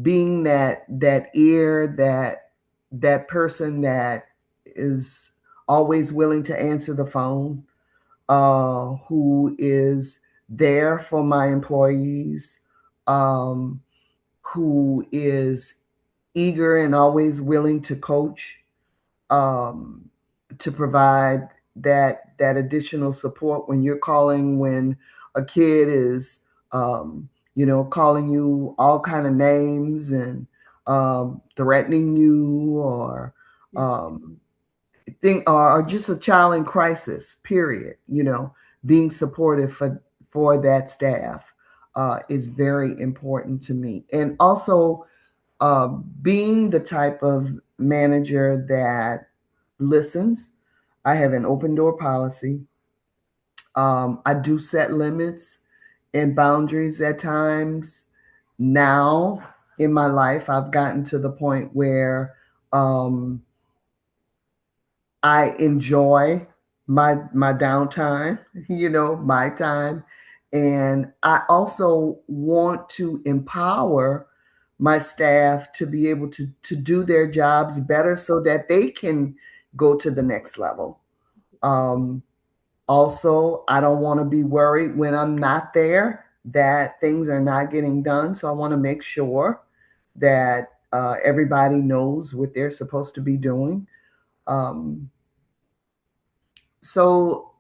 being that ear, that person that is always willing to answer the phone, who is there for my employees, who is eager and always willing to coach, um, to provide that additional support when you're calling when a kid is calling you all kind of names and threatening you or or just a child in crisis, period. Being supportive for that staff is very important to me. And also being the type of manager that listens. I have an open door policy. I do set limits and boundaries at times. Now in my life, I've gotten to the point where I enjoy my downtime, my time. And I also want to empower my staff to be able to do their jobs better so that they can go to the next level. Also, I don't want to be worried when I'm not there that things are not getting done. So I want to make sure that everybody knows what they're supposed to be doing. So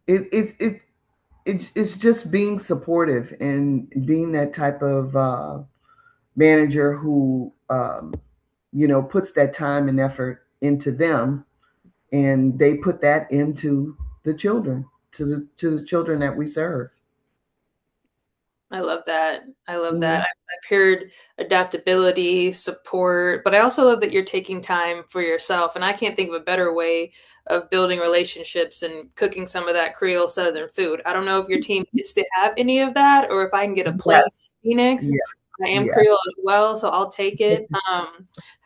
it's just being supportive and being that type of manager who puts that time and effort into them, and they put that into the children, to the children that we serve. I love that. I love that. I've heard adaptability, support, but I also love that you're taking time for yourself. And I can't think of a better way of building relationships and cooking some of that Creole Southern food. I don't know if your team gets to have any of that or if I can get a plate Yes. in Phoenix. Yeah. I am Yeah. Creole as well, so I'll take it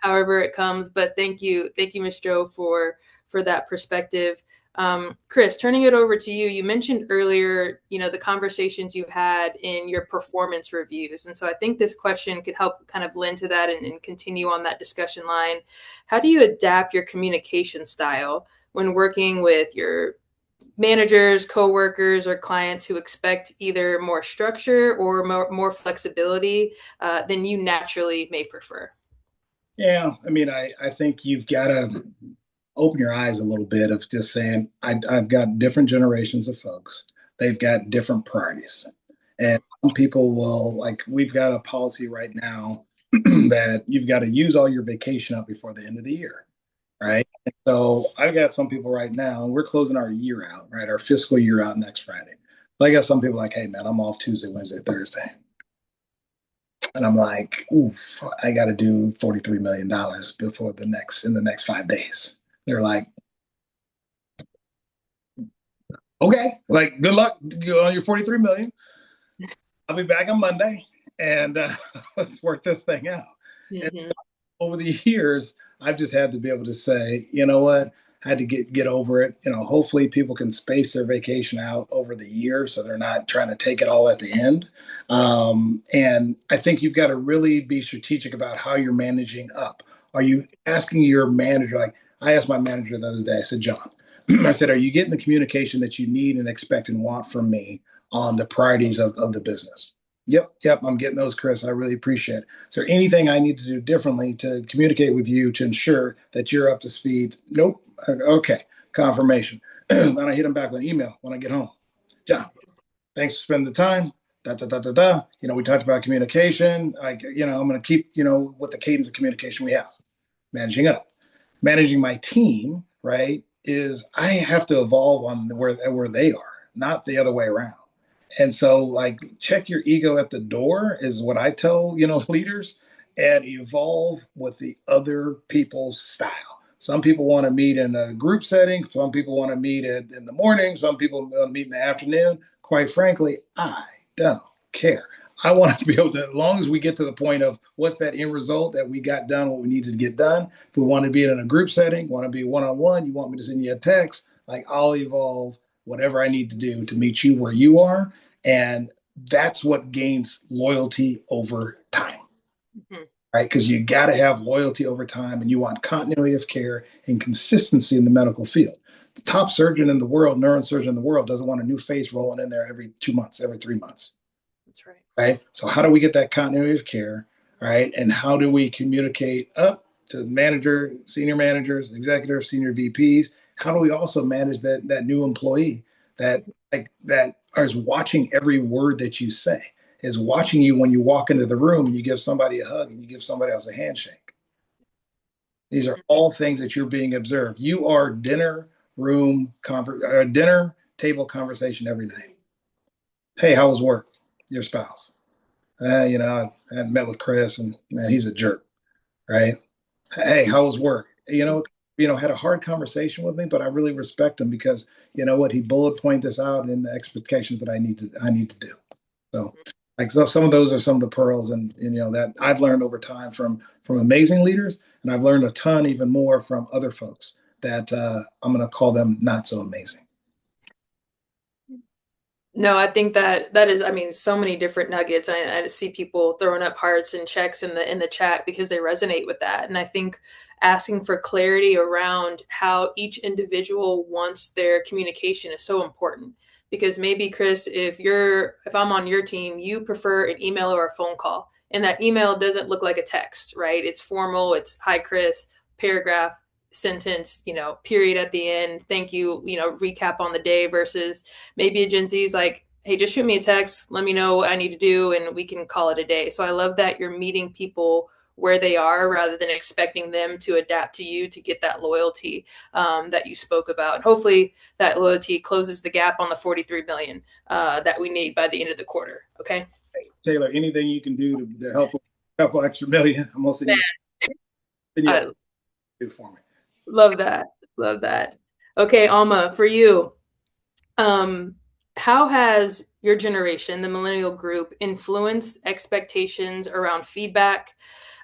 however it comes. But thank you, Ms. Joe, for that perspective. Chris, turning it over to you, you mentioned earlier, the conversations you had in your performance reviews. And so I think this question could help kind of lend to that and continue on that discussion line. How do you adapt your communication style when working with your managers, coworkers, or clients who expect either more structure or more flexibility than you naturally may prefer? Yeah, I mean, I think you've got to open your eyes a little bit of just saying, I've got different generations of folks. They've got different priorities. And some people will, like, we've got a policy right now that you've got to use all your vacation up before the end of the year, right? And so I've got some people right now, we're closing our year out, right? Our fiscal year out next Friday. So I got some people like, hey, man, I'm off Tuesday, Wednesday, Thursday. And I'm like, ooh, I got to do $43 million before in the next 5 days. They're like, okay, like good luck on your 43 million. I'll be back on Monday and let's work this thing out. Mm-hmm. And over the years, I've just had to be able to say, you know what, I had to get over it. Hopefully people can space their vacation out over the year so they're not trying to take it all at the end. And I think you've got to really be strategic about how you're managing up. Are you asking your manager, like I asked my manager the other day, I said, John, I said, are you getting the communication that you need and expect and want from me on the priorities of the business? Yep, I'm getting those, Chris. I really appreciate it. Is there anything I need to do differently to communicate with you to ensure that you're up to speed? Nope. Okay, confirmation. Then I hit him back with an email when I get home. John, thanks for spending the time. We talked about communication. I'm going to keep, with the cadence of communication we have. Managing up. Managing my team, right, is I have to evolve on where they are, not the other way around. And so, like, check your ego at the door is what I tell, leaders, and evolve with the other people's style. Some people want to meet in a group setting. Some people want to meet in the morning. Some people want to meet in the afternoon. Quite frankly, I don't care. I want to be able to, as long as we get to the point of what's that end result that we got done, what we needed to get done. If we want to be in a group setting, want to be one-on-one, you want me to send you a text, like I'll evolve whatever I need to do to meet you where you are. And that's what gains loyalty over time, right? Because you got to have loyalty over time and you want continuity of care and consistency in the medical field. The top surgeon in the world, neurosurgeon in the world, doesn't want a new face rolling in there every 2 months, every 3 months. That's right. Right. So how do we get that continuity of care, right? And how do we communicate up to manager, senior managers, executives, senior VPs? How do we also manage that new employee that is watching every word that you say? is watching you when you walk into the room and you give somebody a hug and you give somebody else a handshake. These are all things that you're being observed. You are dinner table conversation every night. Hey, how was work? Your spouse. You know, I hadn't met with Chris, and man, he's a jerk, right? Hey, how was work? Had a hard conversation with me, but I really respect him because you know what? He bullet pointed this out in the expectations that I need to do. So, like, so some of those are some of the pearls, and you know that I've learned over time from amazing leaders, and I've learned a ton even more from other folks that I'm going to call them not so amazing. No, I think that is, I mean, so many different nuggets. I see people throwing up hearts and checks in the chat because they resonate with that. And I think asking for clarity around how each individual wants their communication is so important. Because maybe, Chris, if I'm on your team, you prefer an email or a phone call. And that email doesn't look like a text, right? It's formal, it's hi Chris, paragraph, sentence, period at the end, thank you, recap on the day, versus maybe a Gen Z's like, hey, just shoot me a text, let me know what I need to do, and we can call it a day. So I love that you're meeting people where they are rather than expecting them to adapt to you to get that loyalty that you spoke about. And hopefully that loyalty closes the gap on the 43 million that we need by the end of the quarter. Okay. Taylor, anything you can do to help extra million, I'm also send you do for me. Love that. Love that. Okay, Alma, for you, how has your generation, the millennial group, influenced expectations around feedback,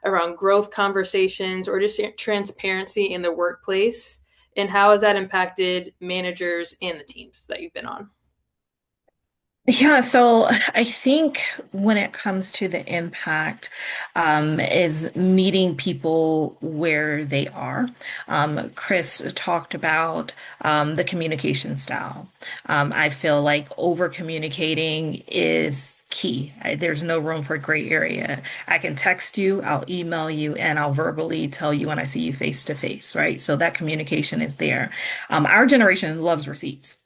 around growth conversations, or just transparency in the workplace? And how has that impacted managers and the teams that you've been on? Yeah, so I think when it comes to the impact, is meeting people where they are. Chris talked about the communication style. I feel like over communicating is key. There's no room for gray area. I can text you, I'll email you, and I'll verbally tell you when I see you face to face, right? So that communication is there. Our generation loves receipts.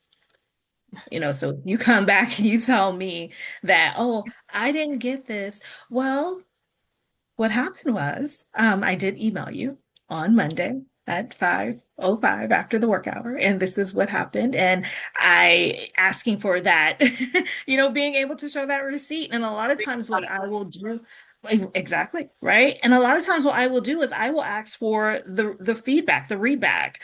So you come back and you tell me that, oh, I didn't get this. Well, what happened was, I did email you on Monday at 5:05 after the work hour, and this is what happened. And I asking for that, being able to show that receipt. And a lot of times what I will do, exactly, right? And a lot of times what I will do is I will ask for the feedback, the readback.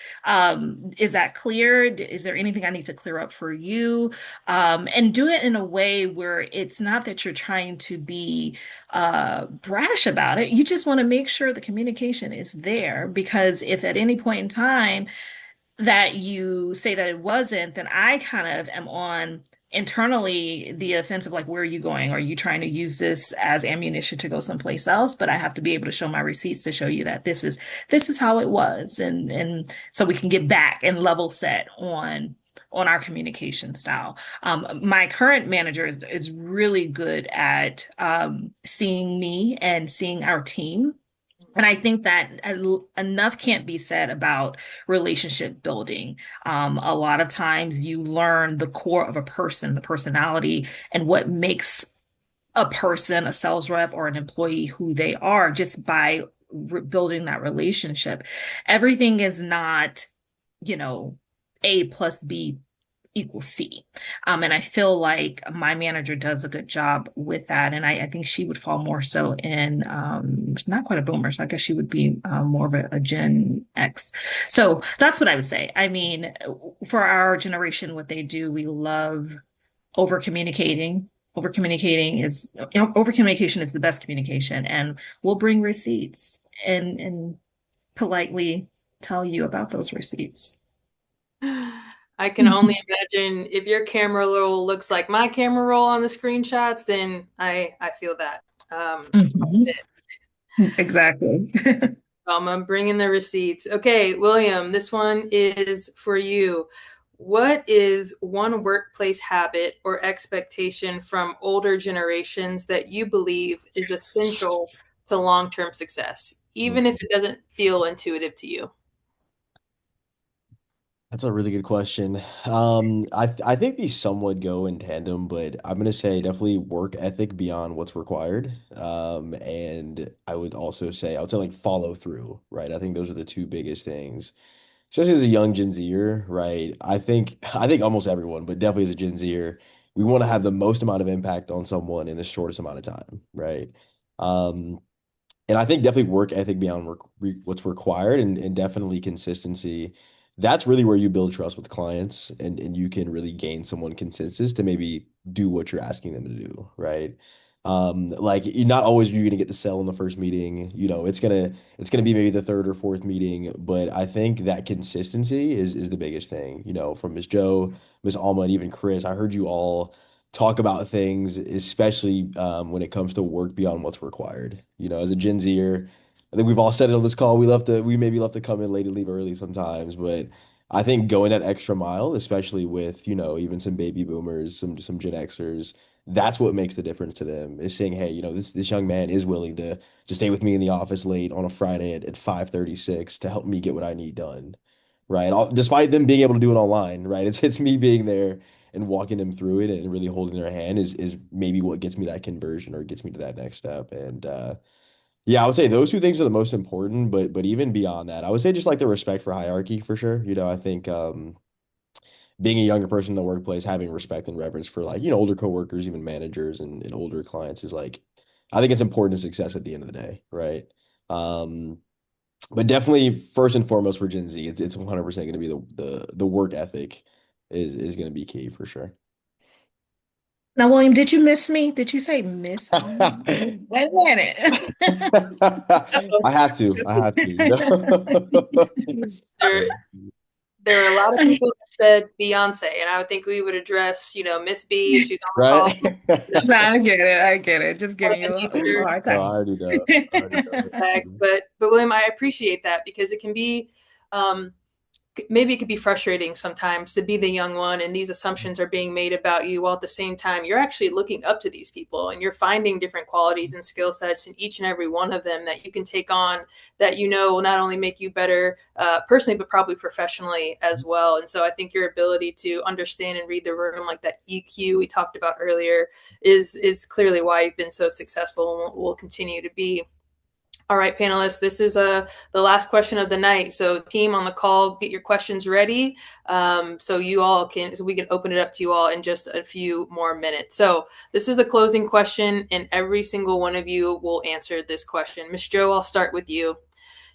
Is that clear? Is there anything I need to clear up for you? And do it in a way where it's not that you're trying to be brash about it. You just want to make sure the communication is there, because if at any point in time that you say that it wasn't, then I kind of am on internally the offensive, like, where are you going? Are you trying to use this as ammunition to go someplace else? But I have to be able to show my receipts to show you that this is how it was. And so we can get back and level set on our communication style. My current manager is really good at seeing me and seeing our team. And I think that enough can't be said about relationship building. A lot of times you learn the core of a person, the personality, and what makes a person, a sales rep, or an employee who they are, just by building that relationship. Everything is not, A plus B equals C. And I feel like my manager does a good job with that. And I think she would fall more so in, not quite a boomer. So I guess she would be more of a Gen X. So that's what I would say. I mean, for our generation, what they do, we love over communicating. Over communicating is, over communication is the best communication. And we'll bring receipts and politely tell you about those receipts. I can only imagine if your camera roll looks like my camera roll on the screenshots, then I feel that. Exactly. I'm bringing the receipts. Okay, William, this one is for you. What is one workplace habit or expectation from older generations that you believe is essential to long-term success, even if it doesn't feel intuitive to you? That's a really good question. I think these somewhat go in tandem, but I'm gonna say definitely work ethic beyond what's required. And I would say like follow through, right? I think those are the two biggest things, especially as a young Gen Zer, right? I think almost everyone, but definitely as a Gen Zer, we want to have the most amount of impact on someone in the shortest amount of time, right? Um, and I think definitely work ethic beyond what's required and definitely consistency. That's really where you build trust with clients and you can really gain someone consensus to maybe do what you're asking them to do, right? Like you're not always you're gonna get the sell in the first meeting. It's gonna be maybe the third or fourth meeting, but I think that consistency is the biggest thing. From Miss Joe, Miss Alma, and even Chris, I heard you all talk about things, especially when it comes to work beyond what's required. As a Gen Zer, I think we've all said it on this call. We maybe love to come in late and leave early sometimes, but I think going that extra mile, especially with, even some baby boomers, some Gen Xers, that's what makes the difference to them is saying, hey, this young man is willing to stay with me in the office late on a Friday at 5:36 to help me get what I need done. Right. Despite them being able to do it online, right? It's me being there and walking them through it and really holding their hand is maybe what gets me that conversion or gets me to that next step. And yeah, I would say those two things are the most important, but even beyond that, I would say just like the respect for hierarchy for sure. I think being a younger person in the workplace, having respect and reverence for like, older coworkers, even managers and older clients is like, I think it's important to success at the end of the day, right? Um, but definitely first and foremost for Gen Z, it's 100% going to be the work ethic is going to be key for sure. Now, William, did you miss me? Did you say miss me? Wait a minute. I have to. I have to. There, there were a lot of people that said Beyonce, and I would think we would address, Miss B if she's on the call. Right? No, I get it. I get it. Just giving you a hard No, I time. already know. I already know. But William, I appreciate that because it can be maybe it could be frustrating sometimes to be the young one and these assumptions are being made about you while at the same time you're actually looking up to these people and you're finding different qualities and skill sets in each and every one of them that you can take on that will not only make you better personally but probably professionally as well. And so I think your ability to understand and read the room, like that EQ we talked about earlier, is clearly why you've been so successful and will continue to be. All right, panelists, this is the last question of the night. So team on the call, get your questions ready so we can open it up to you all in just a few more minutes. So this is the closing question and every single one of you will answer this question. Ms. Joe, I'll start with you.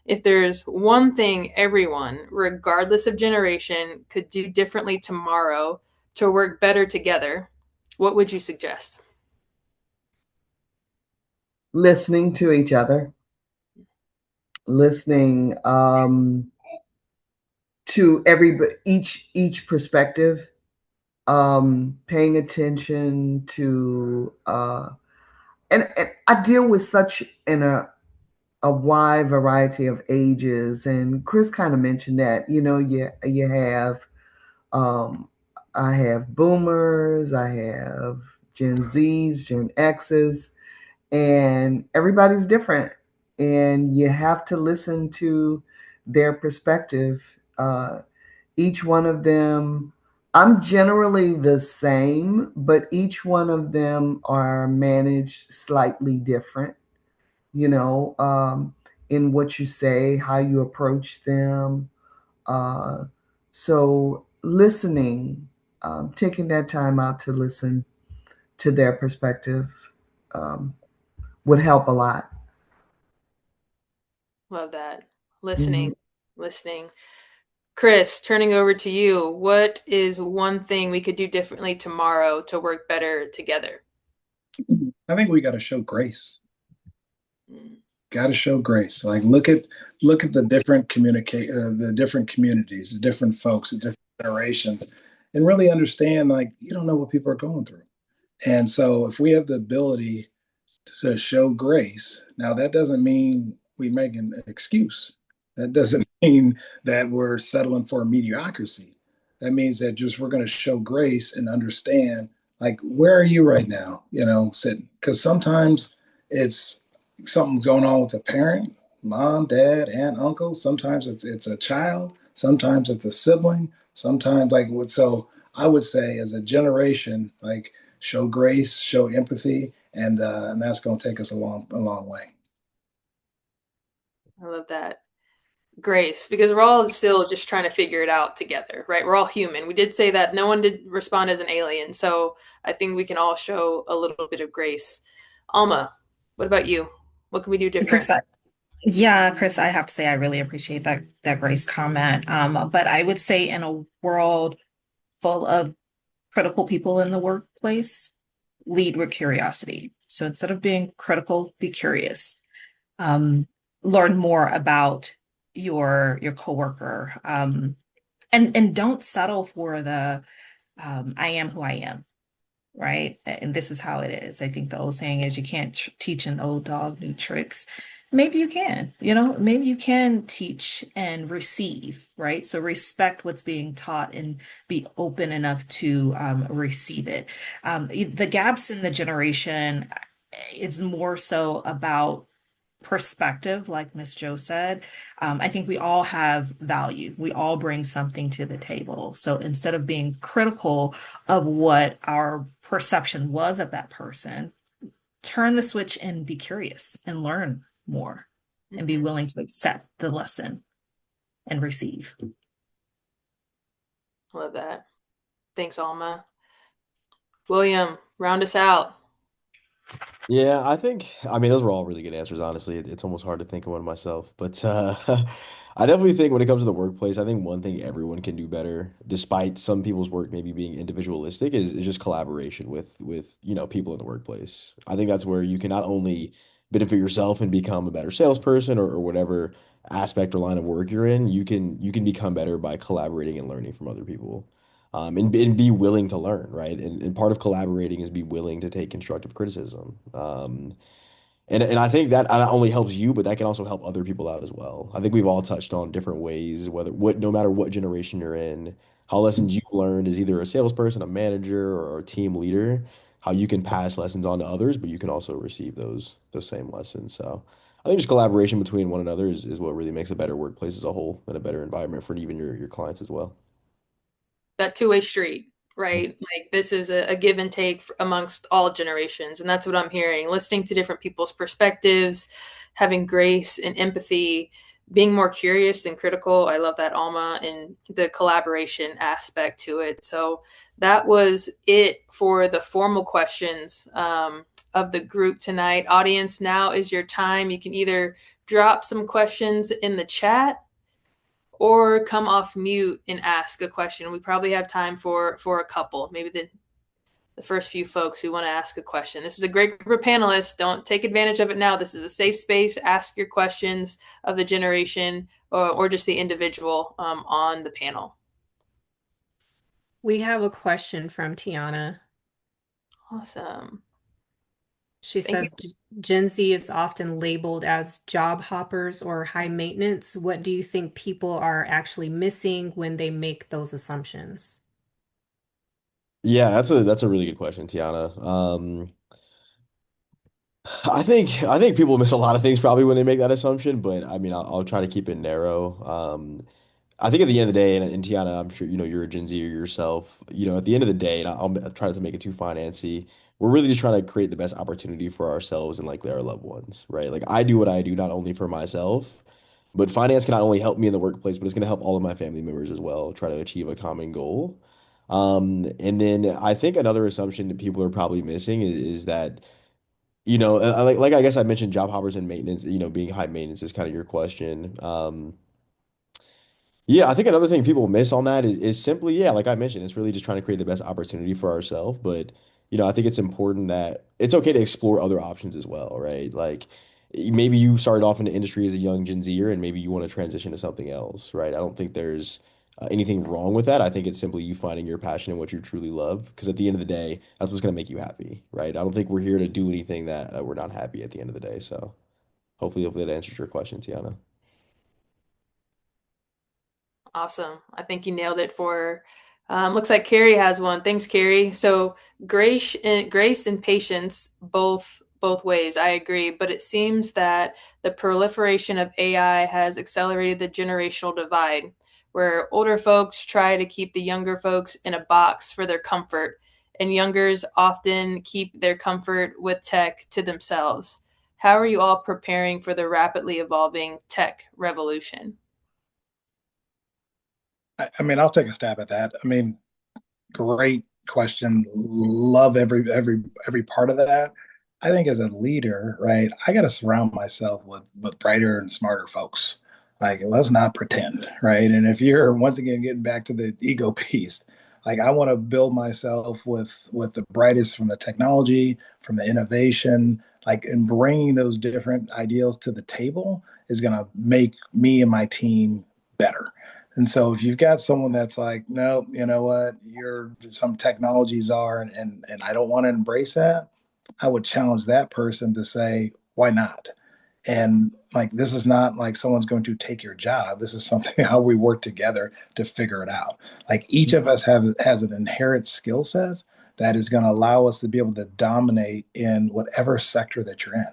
If there's one thing everyone, regardless of generation, could do differently tomorrow to work better together, what would you suggest? Listening to each other, listening to each perspective, paying attention to and I deal with such a wide variety of ages, and Chris kind of mentioned that. You have I have boomers, I have Gen Zs, Gen Xs, and everybody's different, and you have to listen to their perspective. Each one of them, I'm generally the same, but each one of them are managed slightly different, in what you say, how you approach them. So listening, taking that time out to listen to their perspective um, would help a lot. Love that. Listening. Chris, turning over to you. What is one thing we could do differently tomorrow to work better together? I think we got to show grace. Got to show grace. Like look at the different the different communities, the different folks, the different generations, and really understand like you don't know what people are going through. And so if we have the ability to show grace, now that doesn't mean we make an excuse. That doesn't mean that we're settling for mediocrity. That means that just we're going to show grace and understand like where are you right now, sitting, because sometimes it's something going on with a parent mom, dad, aunt, uncle. Sometimes it's a child. Sometimes it's a sibling. Sometimes so I would say as a generation, like show grace, show empathy, and that's going to take us a long way. I love that. Grace, because we're all still just trying to figure it out together, right? We're all human. We did say that no one did respond as an alien. So I think we can all show a little bit of grace. Alma, what about you? What can we do different? Chris, yeah, Chris, I have to say I really appreciate that Grace comment. But I would say in a world full of critical people in the workplace, lead with curiosity. So instead of being critical, be curious. Um, Learn more about your coworker. And don't settle for the I am who I am, right? And this is how it is. I think the old saying is you can't teach an old dog new tricks. Maybe you can, maybe you can teach and receive, right? So respect what's being taught and be open enough to receive it. The gaps in the generation is more so about perspective, like Miss Jo said. I think we all have value. We all bring something to the table. So instead of being critical of what our perception was of that person, turn the switch and be curious and learn more and be willing to accept the lesson and receive. Love that. Thanks, Alma. William, round us out. Yeah, I mean, those were all really good answers, honestly. It's almost hard to think of one myself. But I definitely think when it comes to the workplace, I think one thing everyone can do better, despite some people's work maybe being individualistic, is just collaboration with people in the workplace. I think that's where you can not only benefit yourself and become a better salesperson or whatever aspect or line of work you're in, you can become better by collaborating and learning from other people. And be willing to learn, right? And part of collaborating is be willing to take constructive criticism. And I think that not only helps you, but that can also help other people out as well. I think we've all touched on different ways, no matter what generation you're in, how lessons you learned as either a salesperson, a manager, or a team leader, how you can pass lessons on to others, but you can also receive those same lessons. So I think just collaboration between one another is what really makes a better workplace as a whole and a better environment for even your clients as well. That two-way street, right? Like this is a give and take amongst all generations. And that's what I'm hearing. Listening to different people's perspectives, having grace and empathy, being more curious and critical. I love that, Alma, and the collaboration aspect to it. So that was it for the formal questions of the group tonight. Audience, now is your time. You can either drop some questions in the chat or come off mute and ask a question. We probably have time for a couple, maybe the first few folks who want to ask a question. This is a great group of panelists. Don't take advantage of it now. This is a safe space. Ask your questions of the generation or just the individual on the panel. We have a question from Tiana. Awesome. She says Gen Z is often labeled as job hoppers or high maintenance. What do you think people are actually missing when they make those assumptions? Yeah, that's a really good question, Tiana. I think people miss a lot of things probably when they make that assumption, but I mean I'll try to keep it narrow. I think at the end of the day, and Tiana, I'm sure you're a Gen Z yourself. At the end of the day, and I'll try not to make it too financy. We're really just trying to create the best opportunity for ourselves and likely our loved ones, right? Like I do what I do not only for myself, but finance can not only help me in the workplace, but it's going to help all of my family members as well try to achieve a common goal. And then I think another assumption that people are probably missing is that like I guess I mentioned job hoppers and maintenance, being high maintenance is kind of your question. Yeah, I think another thing people miss on that is simply, yeah, like I mentioned, it's really just trying to create the best opportunity for ourselves. But, I think it's important that it's okay to explore other options as well, right? Like maybe you started off in the industry as a young Gen Zer and maybe you want to transition to something else, right? I don't think there's anything wrong with that. I think it's simply you finding your passion and what you truly love. Because at the end of the day, that's what's going to make you happy, right? I don't think we're here to do anything that we're not happy at the end of the day. So hopefully that answers your question, Tiana. Awesome. I think you nailed it for looks like Carrie has one. Thanks, Carrie. So grace and patience both both ways. I agree. But it seems that the proliferation of AI has accelerated the generational divide, where older folks try to keep the younger folks in a box for their comfort, and youngers often keep their comfort with tech to themselves. How are you all preparing for the rapidly evolving tech revolution? I mean, I'll take a stab at that. I mean, great question. Love every part of that. I think as a leader, right, I got to surround myself with brighter and smarter folks. Like, let's not pretend, right? And if you're once again getting back to the ego piece, like I want to build myself with the brightest from the technology, from the innovation, like, and bringing those different ideals to the table is going to make me and my team better. And so if you've got someone that's like, no, you know what, you're some technologies are, and I don't want to embrace that, I would challenge that person to say, why not? And like, this is not like someone's going to take your job. This is something how we work together to figure it out. Like each of us has an inherent skill set that is going to allow us to be able to dominate in whatever sector that you're in.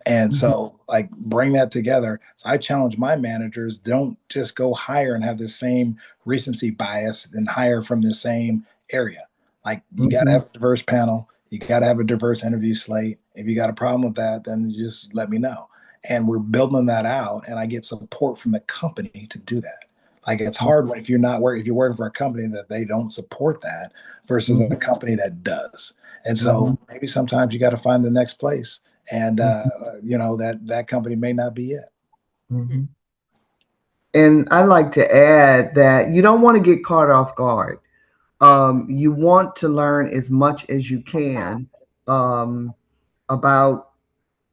And so, like, bring that together. So I challenge my managers, don't just go hire and have the same recency bias and hire from the same area. Like, you got to have a diverse panel. You got to have a diverse interview slate. If you got a problem with that, then just let me know. And we're building that out. And I get support from the company to do that. Like, it's hard if you're not working, if you're working for a company that they don't support that versus a company that does. And so maybe sometimes you got to find the next place, and that company may not be it. And I'd like to add that you don't want to get caught off guard. You want to learn as much as you can about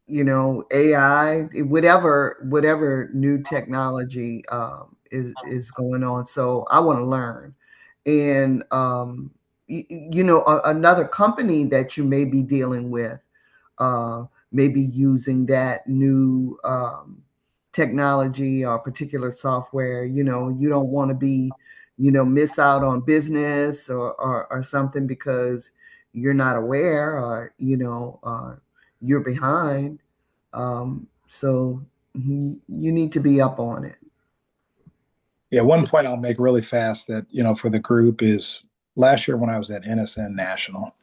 AI, whatever new technology is going on. So I want to learn, and another company that you may be dealing with may be using that new technology or particular software. You don't want to be miss out on business or something because you're not aware, or you're behind. So you need to be up on it. Yeah, one point I'll make really fast that, for the group is last year when I was at NSN National,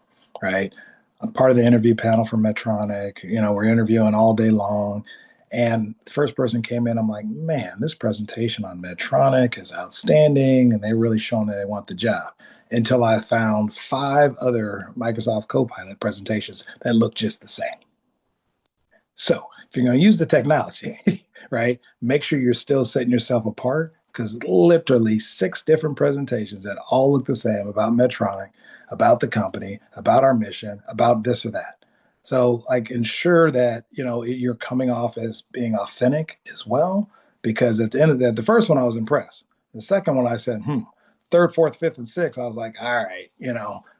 right? I'm part of the interview panel for Medtronic. We're interviewing all day long. And the first person came in, I'm like, man, this presentation on Medtronic is outstanding. And they're really showing that they want the job. Until I found 5 other Microsoft Copilot presentations that look just the same. So if you're going to use the technology, right, make sure you're still setting yourself apart, because literally 6 different presentations that all look the same about Medtronic, about the company, about our mission, about this or that. So like ensure that, you're coming off as being authentic as well, because at the end of that, the first one I was impressed. The second one I said, third, fourth, fifth, and sixth, I was like, all right,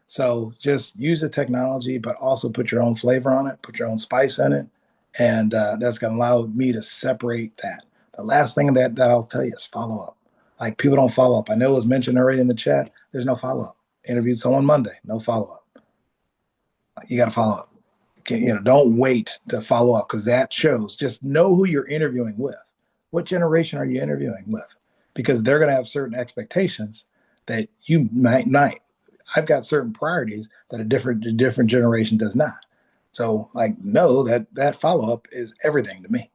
so just use the technology, but also put your own flavor on it, put your own spice in it. And that's going to allow me to separate that. The last thing that I'll tell you is follow up. Like, people don't follow up. I know it was mentioned already in the chat. There's no follow up. Interviewed someone Monday, no follow up. You got to follow up. Don't wait to follow up, because that shows. Just know who you're interviewing with. What generation are you interviewing with? Because they're going to have certain expectations that you might not. I've got certain priorities that a different generation does not. So, like, know that follow up is everything to me.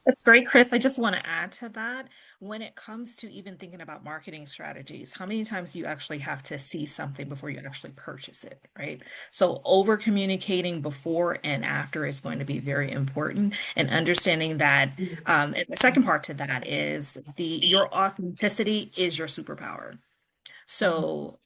That's great, Chris. I just want to add to that. When it comes to even thinking about marketing strategies, how many times do you actually have to see something before you actually purchase it, right? So over communicating before and after is going to be very important, and understanding that. And the second part to that is your authenticity is your superpower. So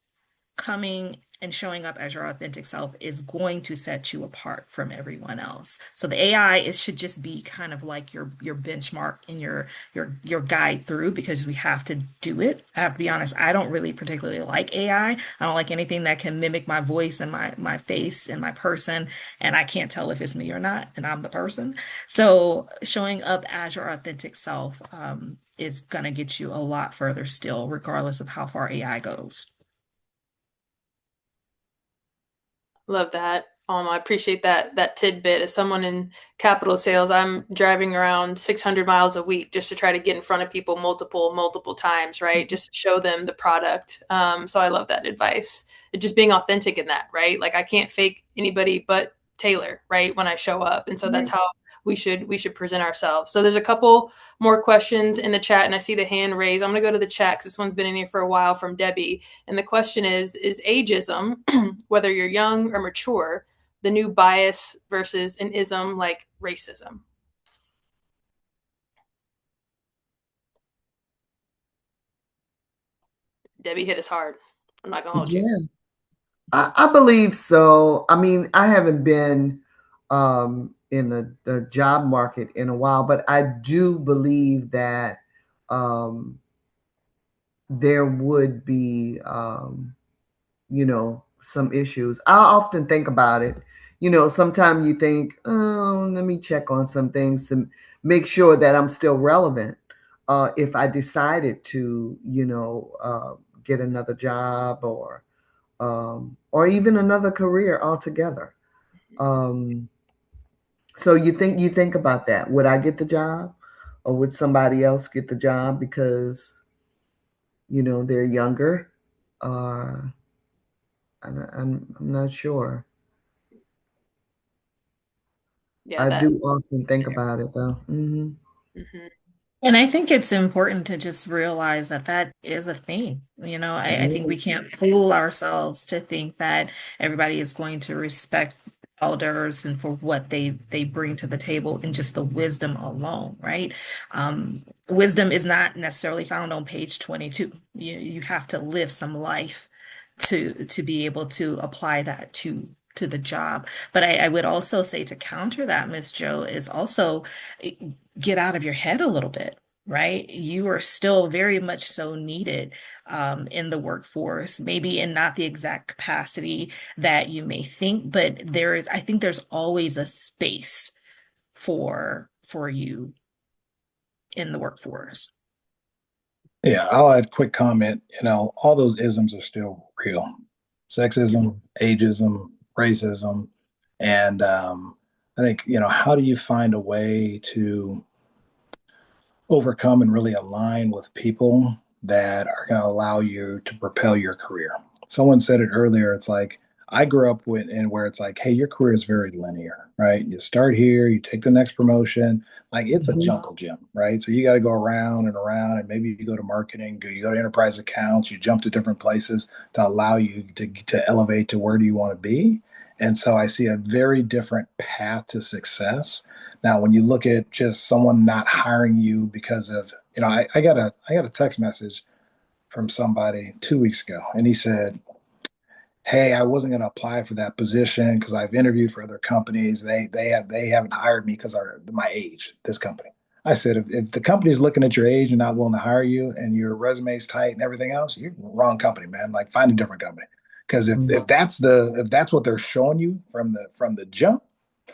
coming and showing up as your authentic self is going to set you apart from everyone else. So the AI should just be kind of like your benchmark and your guide through, because we have to do it. I have to be honest, I don't really particularly like AI. I don't like anything that can mimic my voice and my face and my person, and I can't tell if it's me or not, and I'm the person. So showing up as your authentic self is gonna get you a lot further still, regardless of how far AI goes. Love that. I appreciate that tidbit. As someone in capital sales, I'm driving around 600 miles a week just to try to get in front of people multiple times, right? Just to show them the product. So I love that advice. Just being authentic in that, right? Like I can't fake anybody but Taylor, right? When I show up, and so that's how we should present ourselves. So there's a couple more questions in the chat, and I see the hand raised. I'm going to go to the chat because this one's been in here for a while from Debbie, and the question is ageism, whether you're young or mature, the new bias versus an ism like racism? Debbie hit us hard. I'm not gonna hold you. I believe so. I mean, I haven't been in the job market in a while, but I do believe that there would be, some issues. I often think about it. Sometimes you think, oh, let me check on some things to make sure that I'm still relevant. If I decided to, get another job or even another career altogether. So you think about that. Would I get the job, or would somebody else get the job because they're younger? I'm not sure. Yeah, I do often think about it though. Mm-hmm. Mm-hmm. And I think it's important to just realize that that is a thing. I think we can't fool ourselves to think that everybody is going to respect elders and for what they bring to the table and just the wisdom alone, right? Wisdom is not necessarily found on page 22. You have to live some life to be able to apply that to the job. But I would also say to counter that, Miss Joe, is also get out of your head a little bit, right? You are still very much so needed in the workforce, maybe in not the exact capacity that you may think, but I think there's always a space for you in the workforce. Yeah, I'll add a quick comment. All those isms are still real. Sexism, ageism, racism. And I think, how do you find a way to overcome and really align with people that are going to allow you to propel your career? Someone said it earlier. It's like, I grew up with, and where it's like, hey, your career is very linear, right? You start here, you take the next promotion, like it's a jungle gym, right? So you got to go around and around, and maybe you go to marketing, you go to enterprise accounts, you jump to different places to allow you to elevate to where do you want to be. And so I see a very different path to success. Now, when you look at just someone not hiring you because of, I got a text message from somebody 2 weeks ago, and he said, hey, I wasn't going to apply for that position because I've interviewed for other companies. They haven't hired me because of my age, this company. I said, if the company's looking at your age and not willing to hire you and your resume's tight and everything else, you're in the wrong company, man. Like find a different company. Because if that's what they're showing you from the jump,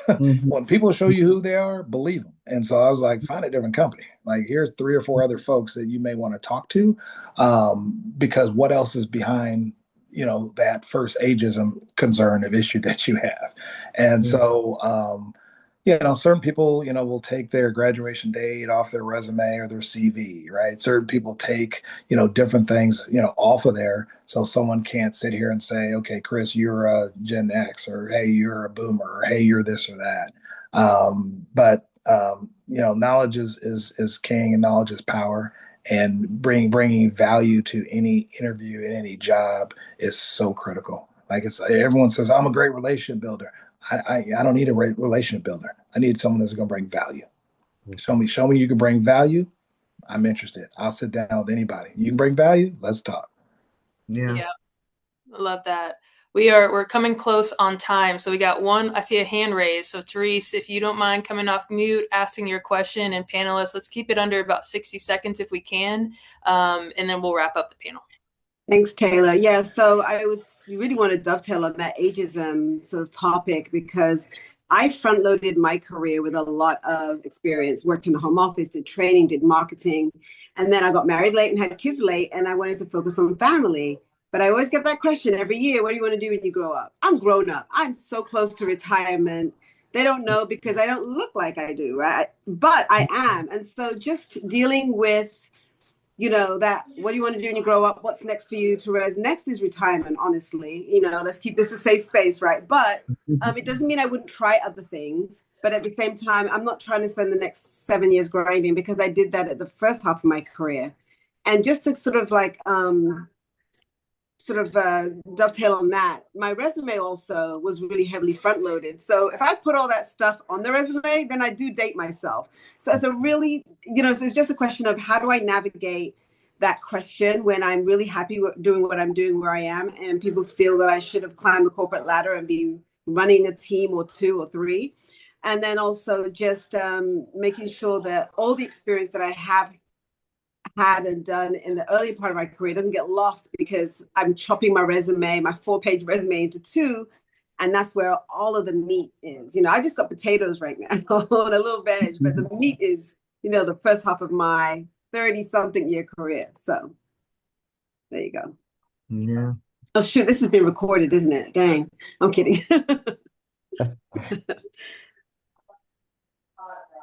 when people show you who they are, believe them. And so I was like, find a different company. Like here's 3 or 4 other folks that you may want to talk to, because what else is behind that first ageism concern of issue that you have. And so certain people will take their graduation date off their resume or their CV, right? Certain people take different things off of there, so someone can't sit here and say, okay, Chris, you're a Gen X, or hey, you're a boomer, or hey, you're this or that. But knowledge is king, and knowledge is power. And bringing value to any interview and any job is so critical. Like everyone says, I'm a great relationship builder. I don't need a relationship builder. I need someone that's going to bring value. Show me you can bring value. I'm interested. I'll sit down with anybody. You can bring value. Let's talk. Yeah. I love that. We're coming close on time. So we got one, I see a hand raised. So Therese, if you don't mind coming off mute, asking your question, and panelists, let's keep it under about 60 seconds if we can. And then we'll wrap up the panel. Thanks, Taylor. Yeah, so I really want to dovetail on that ageism sort of topic, because I front loaded my career with a lot of experience, worked in the home office, did training, did marketing. And then I got married late and had kids late, and I wanted to focus on family. But I always get that question every year, what do you want to do when you grow up? I'm grown up. I'm so close to retirement. They don't know because I don't look like I do, right? But I am. And so just dealing with, that what do you want to do when you grow up? What's next for you, Therese? Next is retirement, honestly. Let's keep this a safe space, right? But it doesn't mean I wouldn't try other things. But at the same time, I'm not trying to spend the next 7 years grinding, because I did that at the first half of my career. And just to sort of dovetail on that, my resume also was really heavily front loaded. So if I put all that stuff on the resume, then I do date myself. So it's so it's just a question of how do I navigate that question when I'm really happy with doing what I'm doing where I am, and people feel that I should have climbed the corporate ladder and be running a team or 2 or 3. And then also just making sure that all the experience that I have had and done in the early part of my career doesn't get lost, because I'm chopping my 4-page resume into 2, and that's where all of the meat is. I just got potatoes right now and a little veg, but the meat is, the first half of my 30-something year career. So there you go. Yeah. Oh, shoot, this has been recorded, isn't it? Dang, I'm kidding.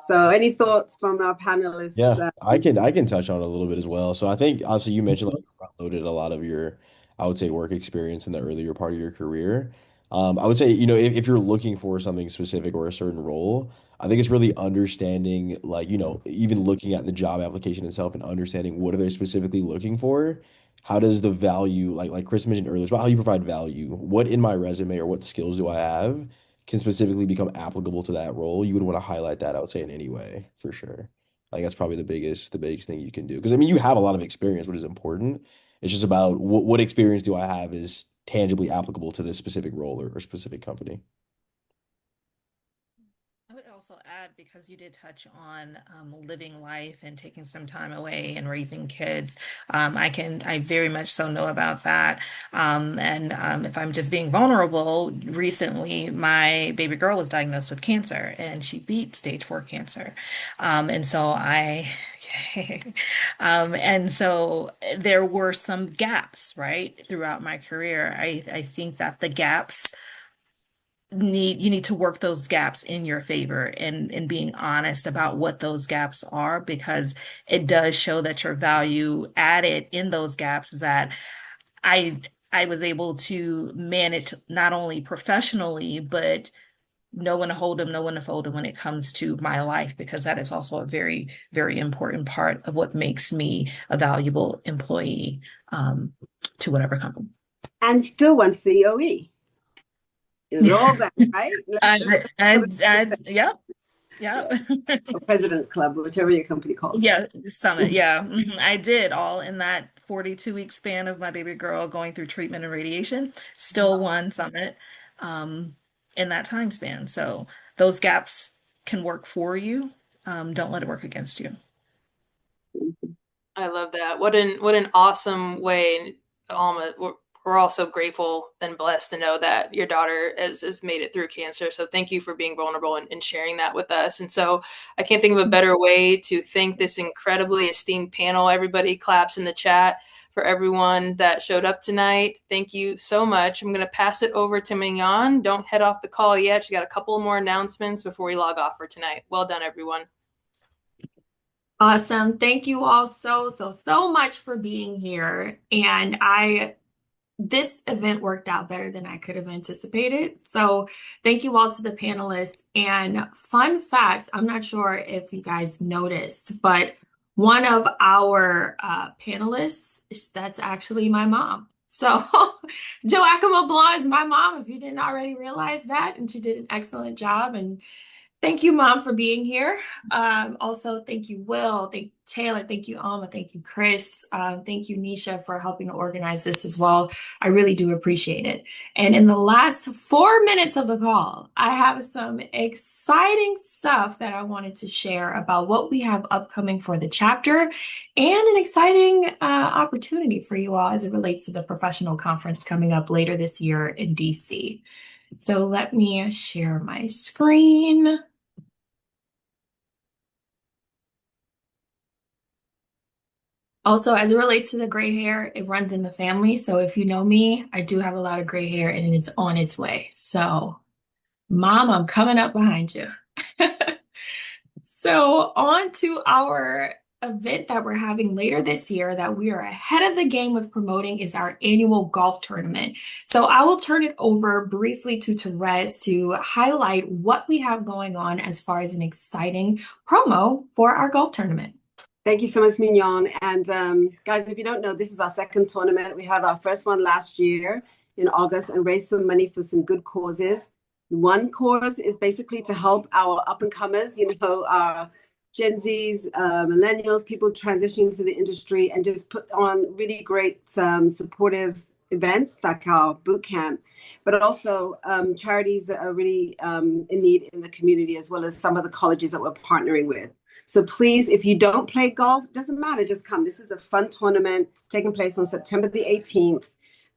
So any thoughts from our panelists? Yeah, I can touch on it a little bit as well. So I think obviously you mentioned like front loaded a lot of your, I would say, work experience in the earlier part of your career. I would say, if you're looking for something specific or a certain role, I think it's really understanding, like, even looking at the job application itself and understanding what are they specifically looking for. How does the value, like Chris mentioned earlier, it's about how you provide value. What in my resume or what skills do I have can specifically become applicable to that role? You would want to highlight that, I would say, in any way, for sure. Like that's probably the biggest thing you can do. Because I mean, you have a lot of experience, which is important. It's just about what experience do I have is tangibly applicable to this specific role or specific company. I would also add, because you did touch on living life and taking some time away and raising kids, I very much so know about that. And if I'm just being vulnerable, recently my baby girl was diagnosed with cancer, and she beat stage 4 cancer. And so and so there were some gaps, right, throughout my career. I think that the gaps you need to work those gaps in your favor, and being honest about what those gaps are, because it does show that your value added in those gaps is that I I was able to manage not only professionally, but know when to hold them, know when to fold them when it comes to my life, because that is also a very, very important part of what makes me a valuable employee to whatever company. And still one COE. It was all that, right? Yep. Yep. Or President's Club, whichever your company calls it. Yeah, summit. Yeah. I did all in that 42-week span of my baby girl going through treatment and radiation. Still won summit in that time span. So those gaps can work for you. Don't let it work against you. I love that. What an awesome way. Alma, we're all so grateful and blessed to know that your daughter has made it through cancer. So thank you for being vulnerable and sharing that with us. And so I can't think of a better way to thank this incredibly esteemed panel. Everybody claps in the chat for everyone that showed up tonight. Thank you so much. I'm going to pass it over to Mignon. Don't head off the call yet. She got a couple more announcements before we log off for tonight. Well done, everyone. Awesome. Thank you all so much for being here. And this event worked out better than I could have anticipated. So thank you all to the panelists. And fun fact, I'm not sure if you guys noticed, but one of our panelists, that's actually my mom. So Joachim Blanc is my mom, if you didn't already realize that. And she did an excellent job. And thank you, Mom, for being here. Also, thank you, Will. Thank you, Taylor. Thank you, Alma. Thank you, Chris. Thank you, Nisha, for helping to organize this as well. I really do appreciate it. And in the last 4 minutes of the call, I have some exciting stuff that I wanted to share about what we have upcoming for the chapter, and an exciting opportunity for you all as it relates to the professional conference coming up later this year in DC. So let me share my screen. Also, as it relates to the gray hair, it runs in the family. So if you know me, I do have a lot of gray hair and it's on its way. So, Mom, I'm coming up behind you. So, on to our event that we're having later this year that we are ahead of the game with promoting is our annual golf tournament. So, I will turn it over briefly to Therese to highlight what we have going on as far as an exciting promo for our golf tournament. Thank you so much, Mignon. And guys, if you don't know, this is our second tournament. We had our first one last year in August and raised some money for some good causes. One cause is basically to help our up-and-comers, our Gen Zs, millennials, people transitioning to the industry, and just put on really great supportive events like our boot camp, but also charities that are really in need in the community, as well as some of the colleges that we're partnering with. So please, if you don't play golf, doesn't matter, just come. This is a fun tournament taking place on September the 18th.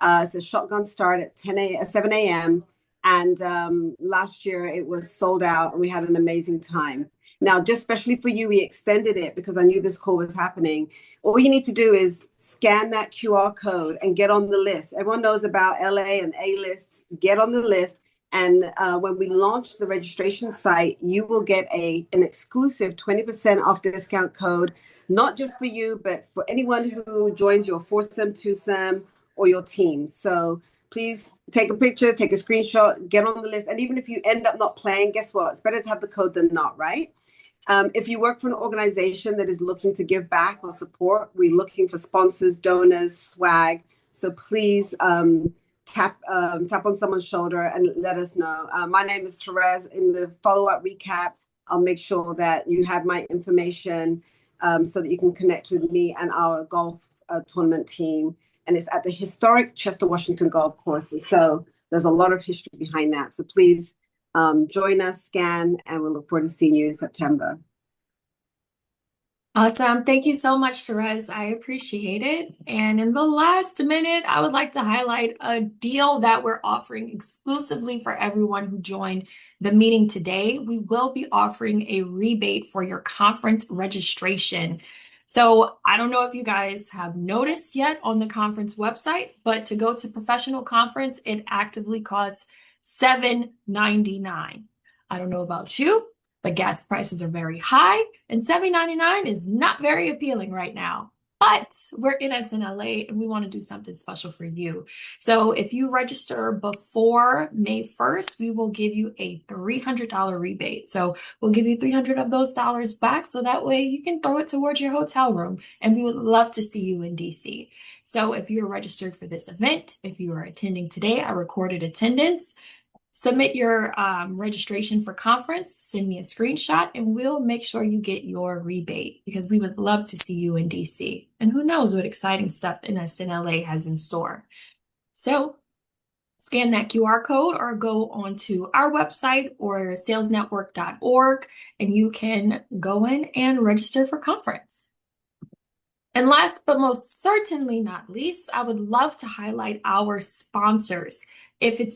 It's a shotgun start at 7 a.m. And last year it was sold out and we had an amazing time. Now, just especially for you, we extended it because I knew this call was happening. All you need to do is scan that QR code and get on the list. Everyone knows about LA and A lists. Get on the list. And when we launch the registration site, you will get an exclusive 20% off discount code, not just for you, but for anyone who joins your foursome, twosome, or your team. So please take a picture, take a screenshot, get on the list. And even if you end up not playing, guess what? It's better to have the code than not, right? If you work for an organization that is looking to give back or support, we're looking for sponsors, donors, swag. So please tap on someone's shoulder and let us know. My name is Therese. In the follow-up recap, I'll make sure that you have my information so that you can connect with me and our golf tournament team. And it's at the historic Chester, Washington golf courses. So there's a lot of history behind that. So please join us, scan, and we'll look forward to seeing you in September. Awesome. Thank you so much, Therese. I appreciate it. And in the last minute, I would like to highlight a deal that we're offering exclusively for everyone who joined the meeting today. We will be offering a rebate for your conference registration. So I don't know if you guys have noticed yet on the conference website, but to go to professional conference, it actively costs $7.99. I don't know about you, but gas prices are very high and $7.99 is not very appealing right now. But we're in SNLA and we want to do something special for you. So if you register before May 1st, we will give you a $300 rebate. So we'll give you $300 of those dollars back so that way you can throw it towards your hotel room. And we would love to see you in DC. So if you're registered for this event, if you are attending today, I recorded attendance. Submit your registration for conference, send me a screenshot, and we'll make sure you get your rebate because we would love to see you in DC. And who knows what exciting stuff NSNLA has in store. So scan that QR code or go onto our website or salesnetwork.org and you can go in and register for conference. And last but most certainly not least, I would love to highlight our sponsors. If it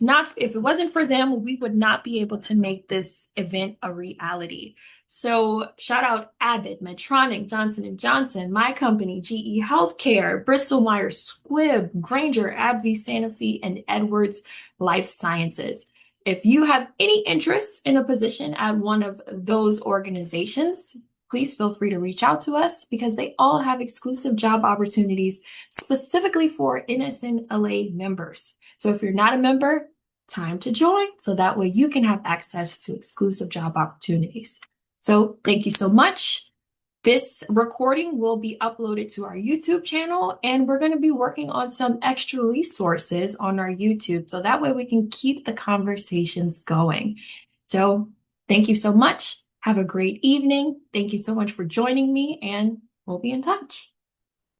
wasn't for them, we would not be able to make this event a reality. So shout out Abbott, Medtronic, Johnson & Johnson, my company, GE Healthcare, Bristol Myers Squibb, Grainger, AbbVie, Sanofi, and Edwards Life Sciences. If you have any interest in a position at one of those organizations, please feel free to reach out to us because they all have exclusive job opportunities specifically for NSNLA members. So if you're not a member, time to join so that way you can have access to exclusive job opportunities. So thank you so much. This recording will be uploaded to our YouTube channel and we're going to be working on some extra resources on our YouTube so that way we can keep the conversations going. So thank you so much. Have a great evening. Thank you so much for joining me and we'll be in touch.